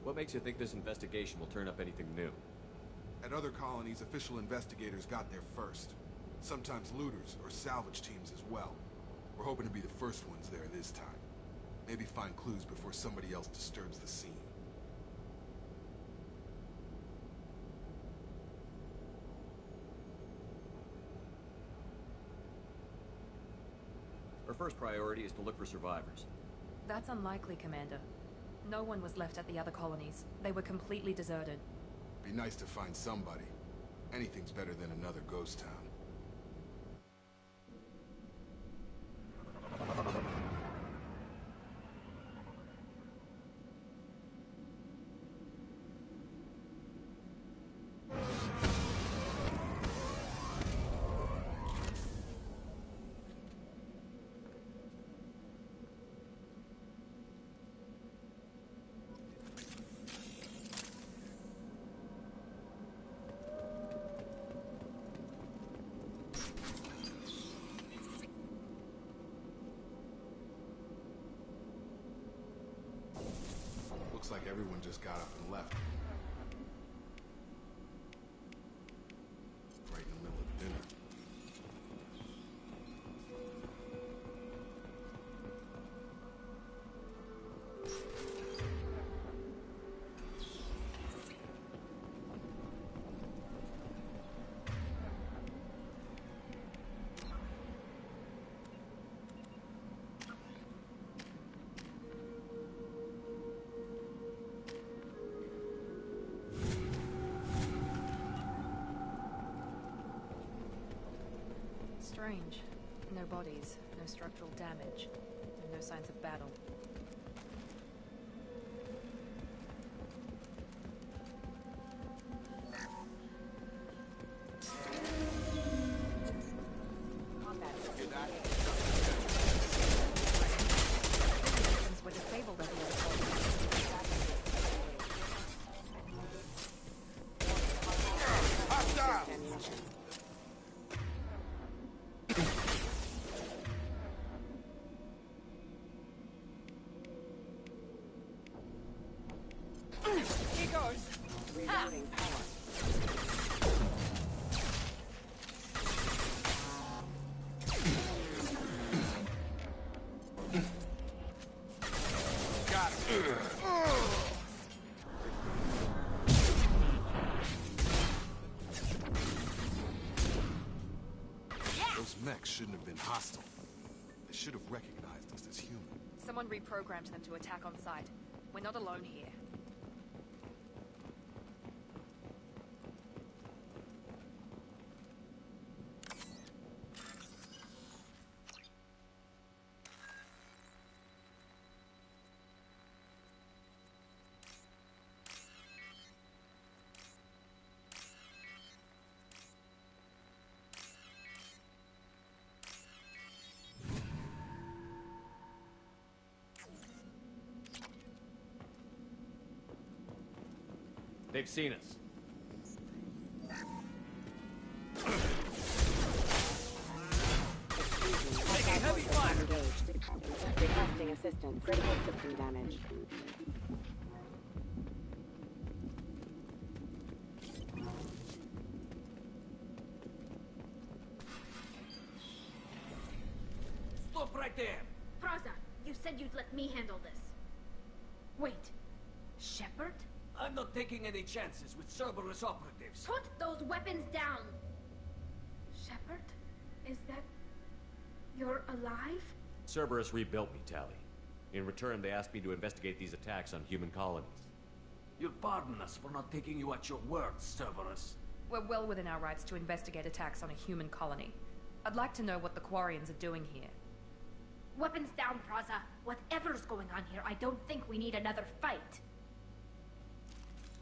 What makes you think this investigation will turn up anything new? At other colonies, official investigators got there first. Sometimes looters or salvage teams as well. We're hoping to be the first ones there this time. Maybe find clues before somebody else disturbs the scene. Our first priority is to look for survivors. That's unlikely, Commander. No one was left at the other colonies. They were completely deserted. Be nice to find somebody. Anything's better than another ghost town. Looks like everyone just got up and left. Right in the middle of dinner. Strange. No bodies, no structural damage, and no signs of battle. Systems were disabled at the other Reloading power. Got him. Those mechs shouldn't have been hostile. They should have recognized us as human. Someone reprogrammed them to attack on sight. We're not alone here. They've seen us. Taking heavy fire. Engaged. Requesting assistance. Critical system damage. Stop right there! Praza, you said you'd let me handle this. Wait. Shepard? I'm not taking any chances with Cerberus operatives. Put those weapons down! Shepard? Is that... You're alive? Cerberus rebuilt me, Tali. In return, they asked me to investigate these attacks on human colonies. You'll pardon us for not taking you at your word, Cerberus. We're well within our rights to investigate attacks on a human colony. I'd like to know what the Quarians are doing here. Weapons down, Praza. Whatever's going on here, I don't think we need another fight.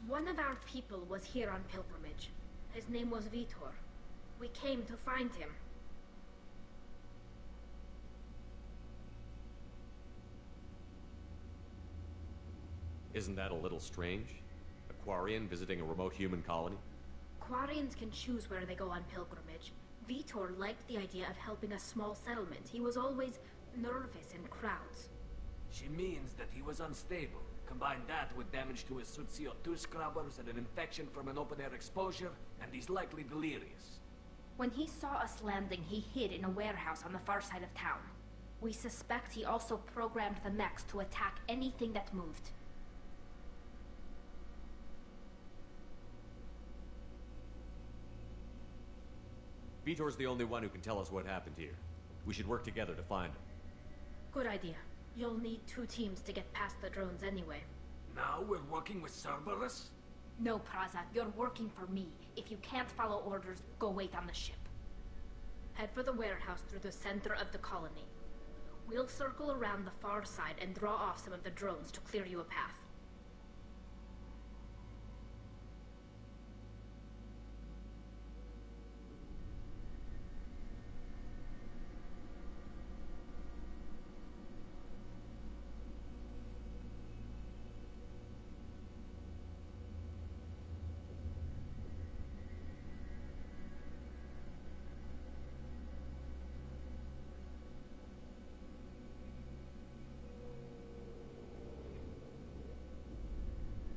One of our people was here on pilgrimage. His name was Vitor. We came to find him. Isn't that a little strange? A Quarian visiting a remote human colony? Quarians can choose where they go on pilgrimage. Vitor liked the idea of helping a small settlement. He was always nervous in crowds. She means that he was unstable. Combine that with damage to his suit CO2 scrubbers and an infection from an open-air exposure, and he's likely delirious. When he saw us landing, he hid in a warehouse on the far side of town. We suspect he also programmed the mechs to attack anything that moved. Vitor's the only one who can tell us what happened here. We should work together to find him. Good idea. You'll need 2 teams to get past the drones anyway. Now we're working with Cerberus? No, Praza. You're working for me. If you can't follow orders, go wait on the ship. Head for the warehouse through the center of the colony. We'll circle around the far side and draw off some of the drones to clear you a path.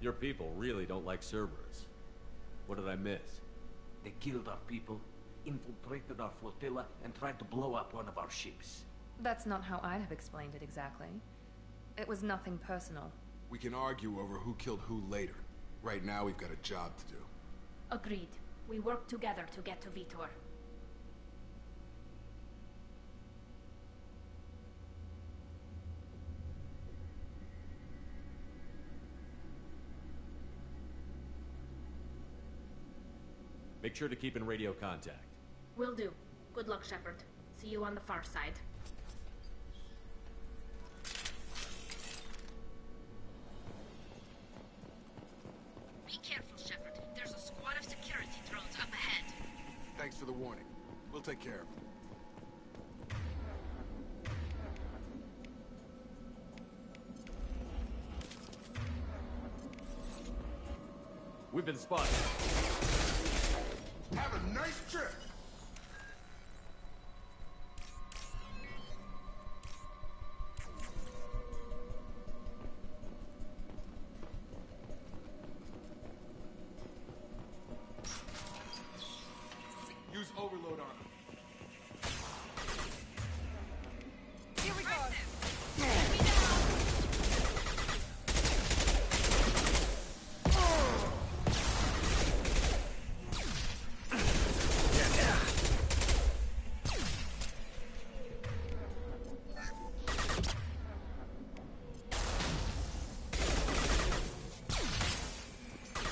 Your people really don't like Cerberus. What did I miss? They killed our people, infiltrated our flotilla, and tried to blow up one of our ships. That's not how I'd have explained it exactly. It was nothing personal. We can argue over who killed who later. Right now, we've got a job to do. Agreed. We work together to get to Vitor. Make sure to keep in radio contact. Will do. Good luck, Shepard. See you on the far side. Be careful, Shepard. There's a squad of security drones up ahead. Thanks for the warning. We'll take care of it. We've been spotted. Have a nice trip! Use overload on him. Here we go.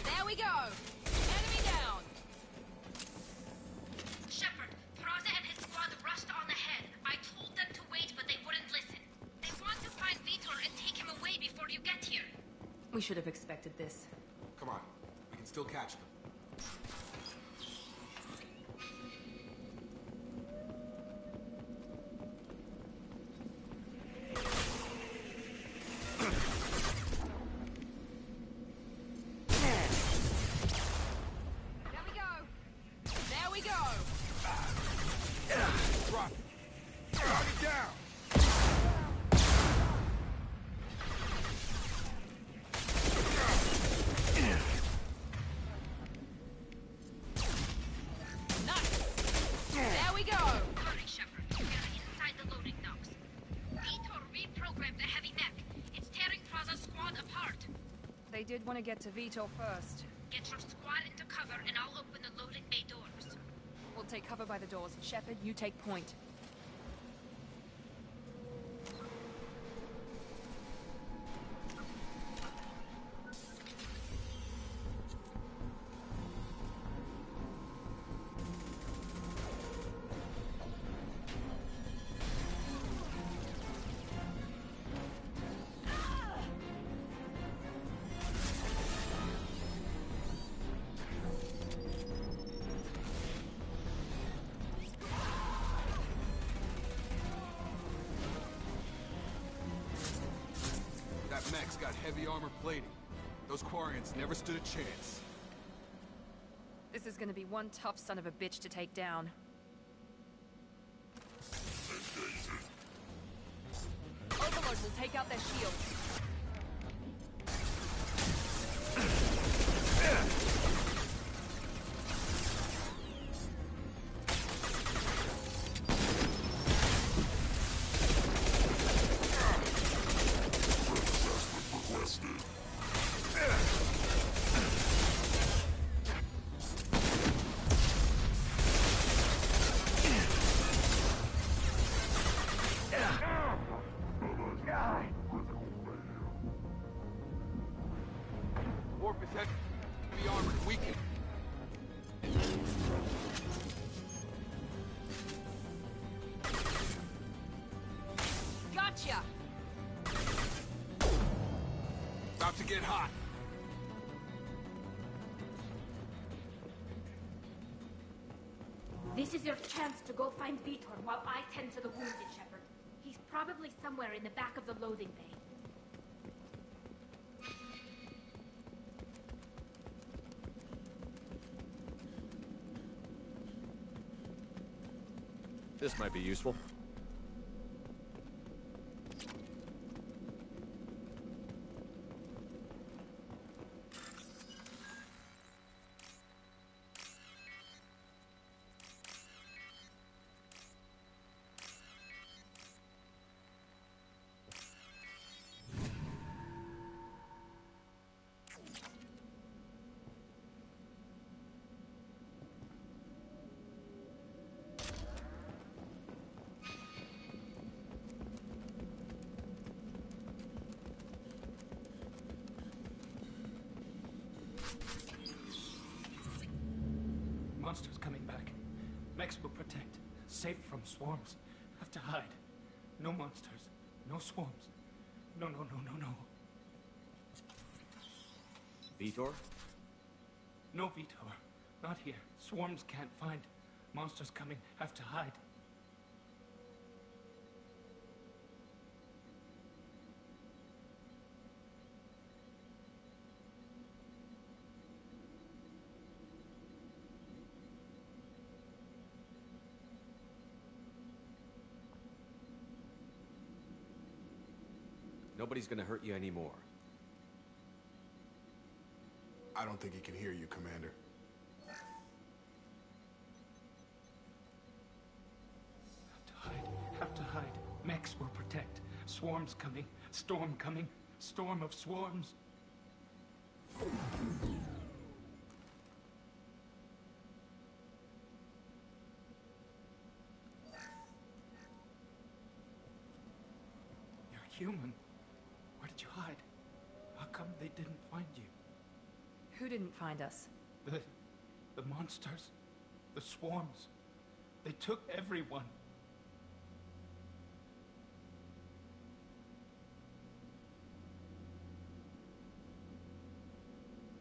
There we go! Enemy down! Shepard, Praza and his squad rushed on ahead. I told them to wait, but they wouldn't listen. They want to find Vitor and take him away before you get here. We should have expected this. Come on. We can still catch them. There we go! There we go! Drop it. Target down! Nice! There we go! Hurry, Shepard. We are inside the loading docks. Vitor reprogrammed the heavy mech. It's tearing Praza's squad apart. They did want to get to Vitor first. Get your squad into cover, and I'll open the loading bay doors. We'll take cover by the doors. Shepard, you take point. That mech's got heavy armor plating. Those Quarians never stood a chance. This is gonna be one tough son of a bitch to take down. Overlord will take out their shields. Warp is heavy armor and weakened. Gotcha! About to get hot. This is your chance to go find Vitor while I tend to the wounded, Shepard. He's probably somewhere in the back of the loading bay. This might be useful. Monsters coming back. Mechs will protect. Safe from swarms. Have to hide. No monsters. No swarms. No. Vitor? No, Vitor. Not here. Swarms can't find. Monsters coming. Have to hide. Nobody's gonna hurt you anymore. I don't think he can hear you, Commander. Have to hide. Mechs will protect. Swarms coming. Storm coming. Storm of swarms. You're human. Where did you hide? How come they didn't find you? Who didn't find us? The monsters. The swarms. They took everyone.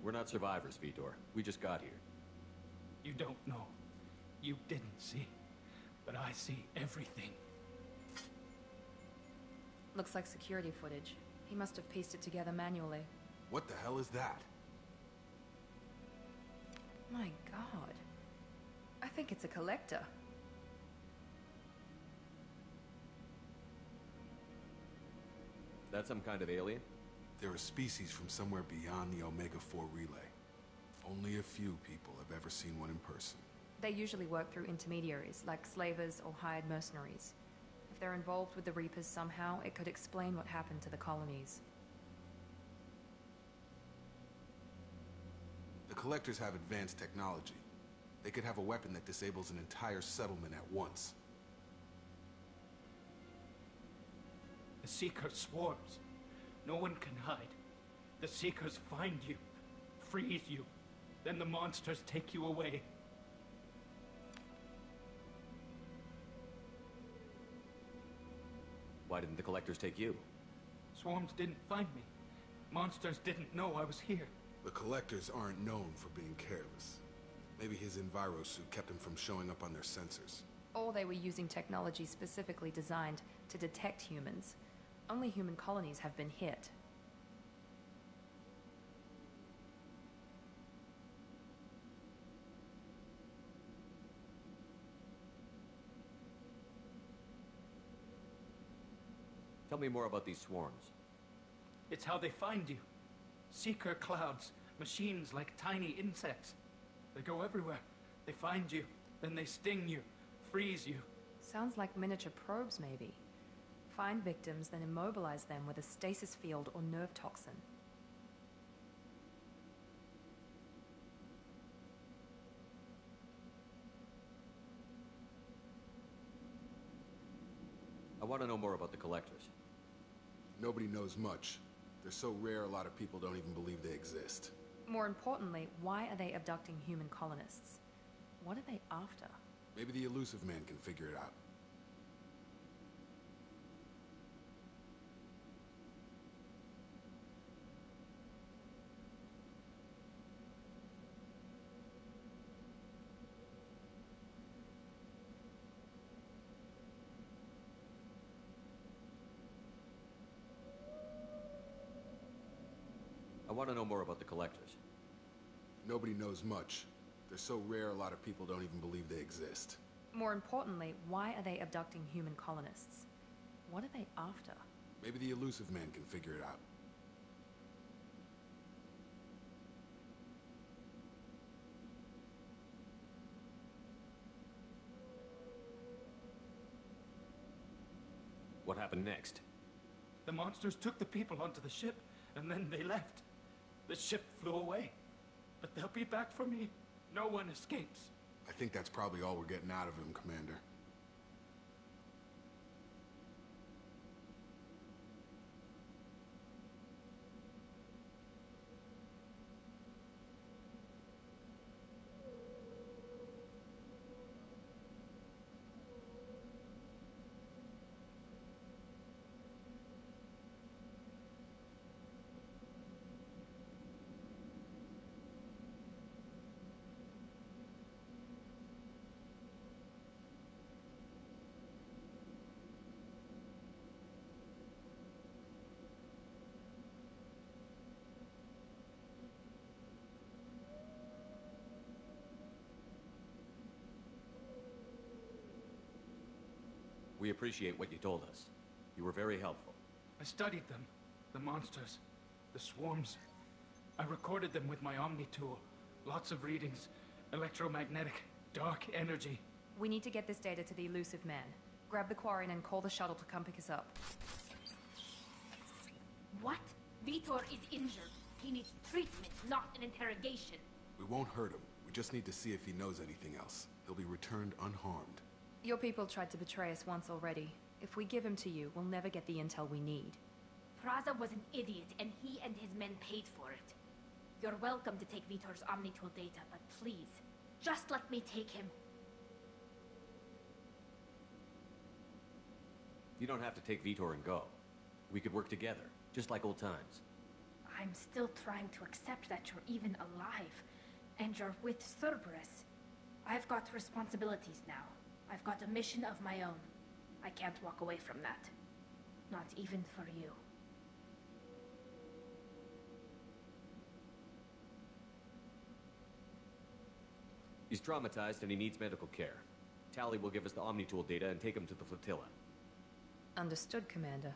We're not survivors, Vitor. We just got here. You don't know. You didn't see. But I see everything. Looks like security footage. He must have pieced it together manually. What the hell is that? My god. I think it's a collector. Is that some kind of alien? They're a species from somewhere beyond the Omega-4 relay. Only a few people have ever seen one in person. They usually work through intermediaries, like slavers or hired mercenaries. If they're involved with the Reapers somehow, it could explain what happened to the colonies. The Collectors have advanced technology. They could have a weapon that disables an entire settlement at once. The Seeker swarms. No one can hide. The Seekers find you, freeze you, then the monsters take you away. Why didn't the Collectors take you? Swarms didn't find me. Monsters didn't know I was here. The Collectors aren't known for being careless. Maybe his Enviro suit kept him from showing up on their sensors. Or they were using technology specifically designed to detect humans. Only human colonies have been hit. Tell me more about these swarms. It's how they find you. Seeker clouds, machines like tiny insects. They go everywhere. They find you, then they sting you, freeze you. Sounds like miniature probes, maybe. Find victims, then immobilize them with a stasis field or nerve toxin. I want to know more about the Collectors. Nobody knows much. They're so rare, a lot of people don't even believe they exist. More importantly, why are they abducting human colonists? What are they after? Maybe the Elusive Man can figure it out. I want to know more about the Collectors. Nobody knows much. They're so rare, a lot of people don't even believe they exist. More importantly, why are they abducting human colonists? What are they after? Maybe the Elusive Man can figure it out. What happened next? The monsters took the people onto the ship, and then they left. The ship flew away. But they'll be back for me. No one escapes. I think that's probably all we're getting out of him, Commander. We appreciate what you told us. You were very helpful. I studied them. The monsters. The swarms. I recorded them with my Omni tool. Lots of readings. Electromagnetic. Dark energy. We need to get this data to the elusive man. Grab the Quarian and call the shuttle to come pick us up. What? Vitor is injured. He needs treatment, not an interrogation. We won't hurt him. We just need to see if he knows anything else. He'll be returned unharmed. Your people tried to betray us once already. If we give him to you, we'll never get the intel we need. Praza was an idiot, and he and his men paid for it. You're welcome to take Vitor's Omnitool data, but please, just let me take him. You don't have to take Vitor and go. We could work together, just like old times. I'm still trying to accept that you're even alive, and you're with Cerberus. I've got responsibilities now. I've got a mission of my own. I can't walk away from that. Not even for you. He's traumatized and he needs medical care. Tali will give us the Omnitool data and take him to the flotilla. Understood, Commander.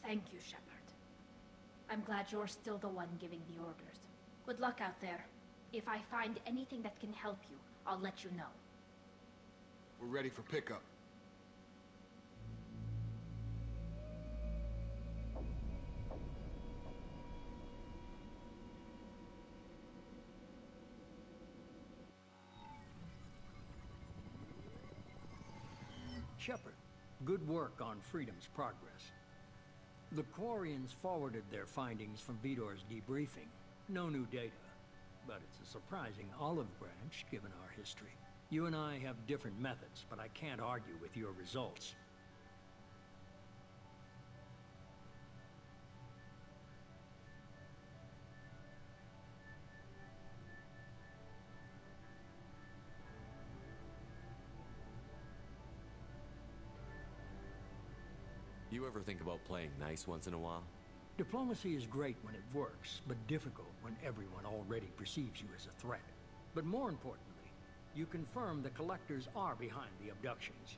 Thank you, Shepard. I'm glad you're still the one giving the orders. Good luck out there. If I find anything that can help you, I'll let you know. We're ready for pickup. Shepard, good work on Freedom's progress. The Quarians forwarded their findings from Vitor's debriefing. No new data, but it's a surprising olive branch given our history. You and I have different methods, but I can't argue with your results. You ever think about playing nice once in a while? Diplomacy is great when it works, but difficult when everyone already perceives you as a threat. But more importantly, you confirm the Collectors are behind the abductions.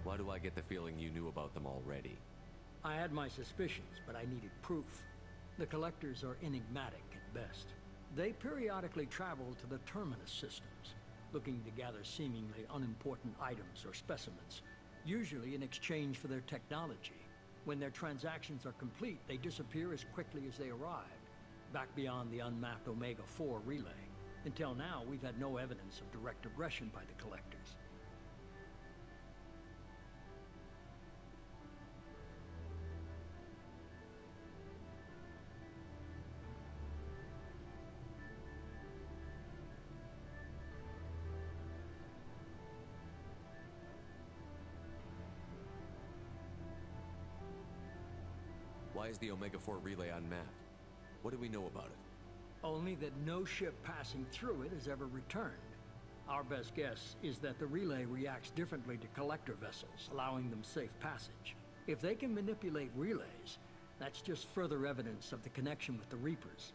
Why do I get the feeling you knew about them already? I had my suspicions, but I needed proof. The Collectors are enigmatic at best. They periodically travel to the Terminus systems, looking to gather seemingly unimportant items or specimens, usually in exchange for their technology. When their transactions are complete, they disappear as quickly as they arrived, back beyond the unmapped Omega-4 relay. Until now, we've had no evidence of direct aggression by the Collectors. Why is the Omega-4 relay unmapped? What do we know about it? Only that no ship passing through it has ever returned. Our best guess is that the relay reacts differently to collector vessels, allowing them safe passage. If they can manipulate relays, that's just further evidence of the connection with the Reapers.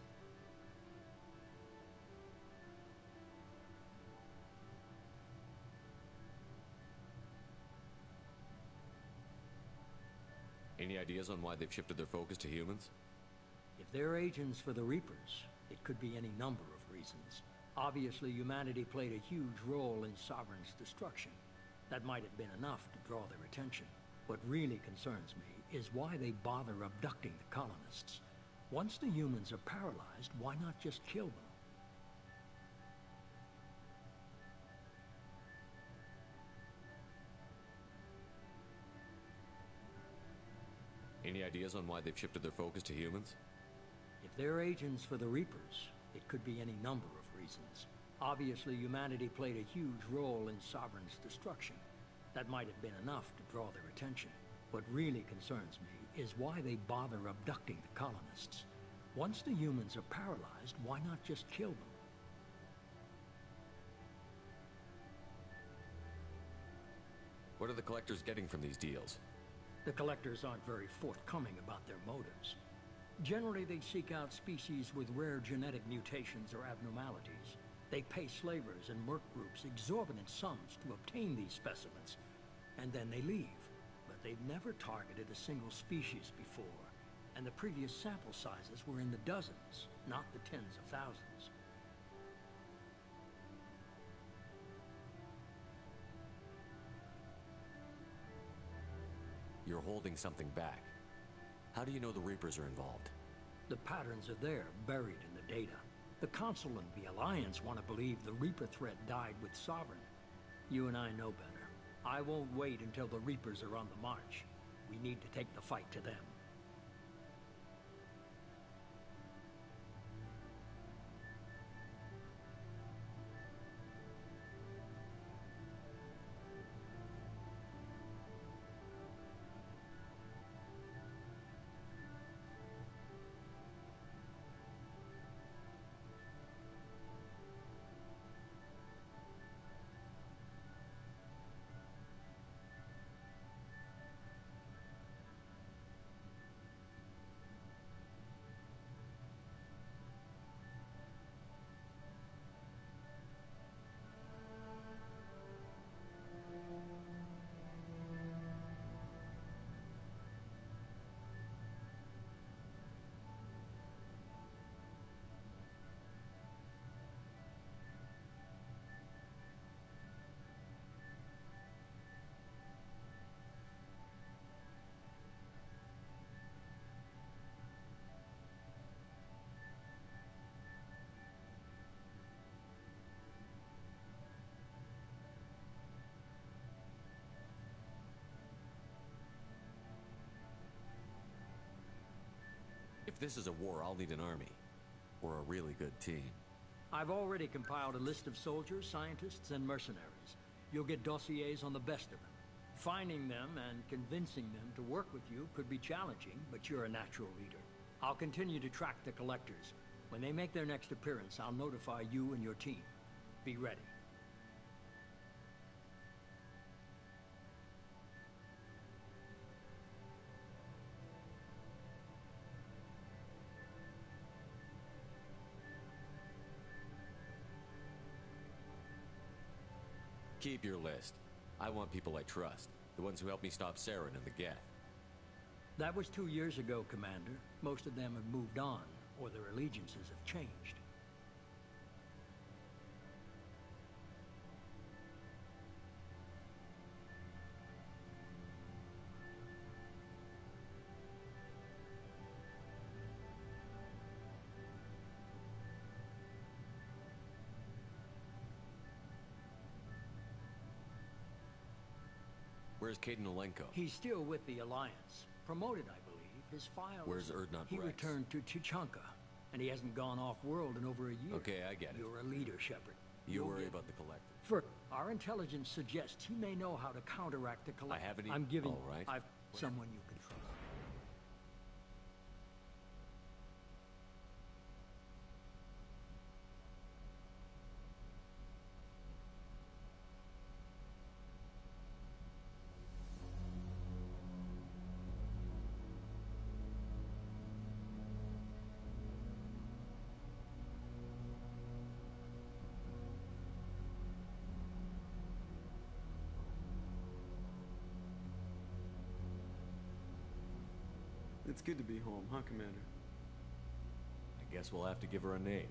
Any ideas on why they've shifted their focus to humans? If they're agents for the Reapers, it could be any number of reasons. Obviously, humanity played a huge role in Sovereign's destruction. That might have been enough to draw their attention. What really concerns me is why they bother abducting the colonists. Once the humans are paralyzed, why not just kill them? Any ideas on why they've shifted their focus to humans? If they're agents for the Reapers, it could be any number of reasons. Obviously, humanity played a huge role in Sovereign's destruction. That might have been enough to draw their attention. What really concerns me is why they bother abducting the colonists. Once the humans are paralyzed, why not just kill them? What are the Collectors getting from these deals? The Collectors aren't very forthcoming about their motives. Generally, they seek out species with rare genetic mutations or abnormalities. They pay slavers and work groups exorbitant sums to obtain these specimens, and then they leave. But they've never targeted a single species before, and the previous sample sizes were in the dozens, not the tens of thousands. You're holding something back. How do you know the Reapers are involved? The patterns are there, buried in the data. The Council and the Alliance want to believe the Reaper threat died with Sovereign. You and I know better. I won't wait until the Reapers are on the march. We need to take the fight to them. If this is a war, I'll need an army. Or a really good team. I've already compiled a list of soldiers, scientists, and mercenaries. You'll get dossiers on the best of them. Finding them and convincing them to work with you could be challenging, but you're a natural leader. I'll continue to track the collectors. When they make their next appearance, I'll notify you and your team. Be ready. Keep your list. I want people I trust. The ones who helped me stop Saren and the Geth. That was 2 years ago, Commander. Most of them have moved on, or their allegiances have changed. Where's Caden Olenko? He's still with the Alliance. Promoted, I believe. His files... Where's Erdnot He Rex? returned to Tuchanka, and he hasn't gone off-world in over a year. Okay, I get it. You're a leader, Shepard. You worry about the Collector. For our intelligence suggests he may know how to counteract the Collector. I haven't even... I'm giving... All right. I've... Someone you can trust. It's good to be home, huh, Commander? I guess we'll have to give her a name.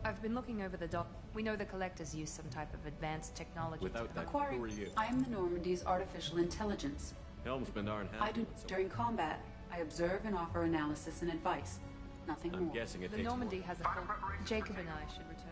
I've been looking over the doc. We know the Collectors use some type of advanced technology. Without that, Acquiring. who are you? I am the Normandy's artificial intelligence. Helmsmen aren't happy I do. with During combat, I observe and offer analysis and advice. Nothing I'm more. guessing it The takes Normandy more. has a full... Jacob and I should return.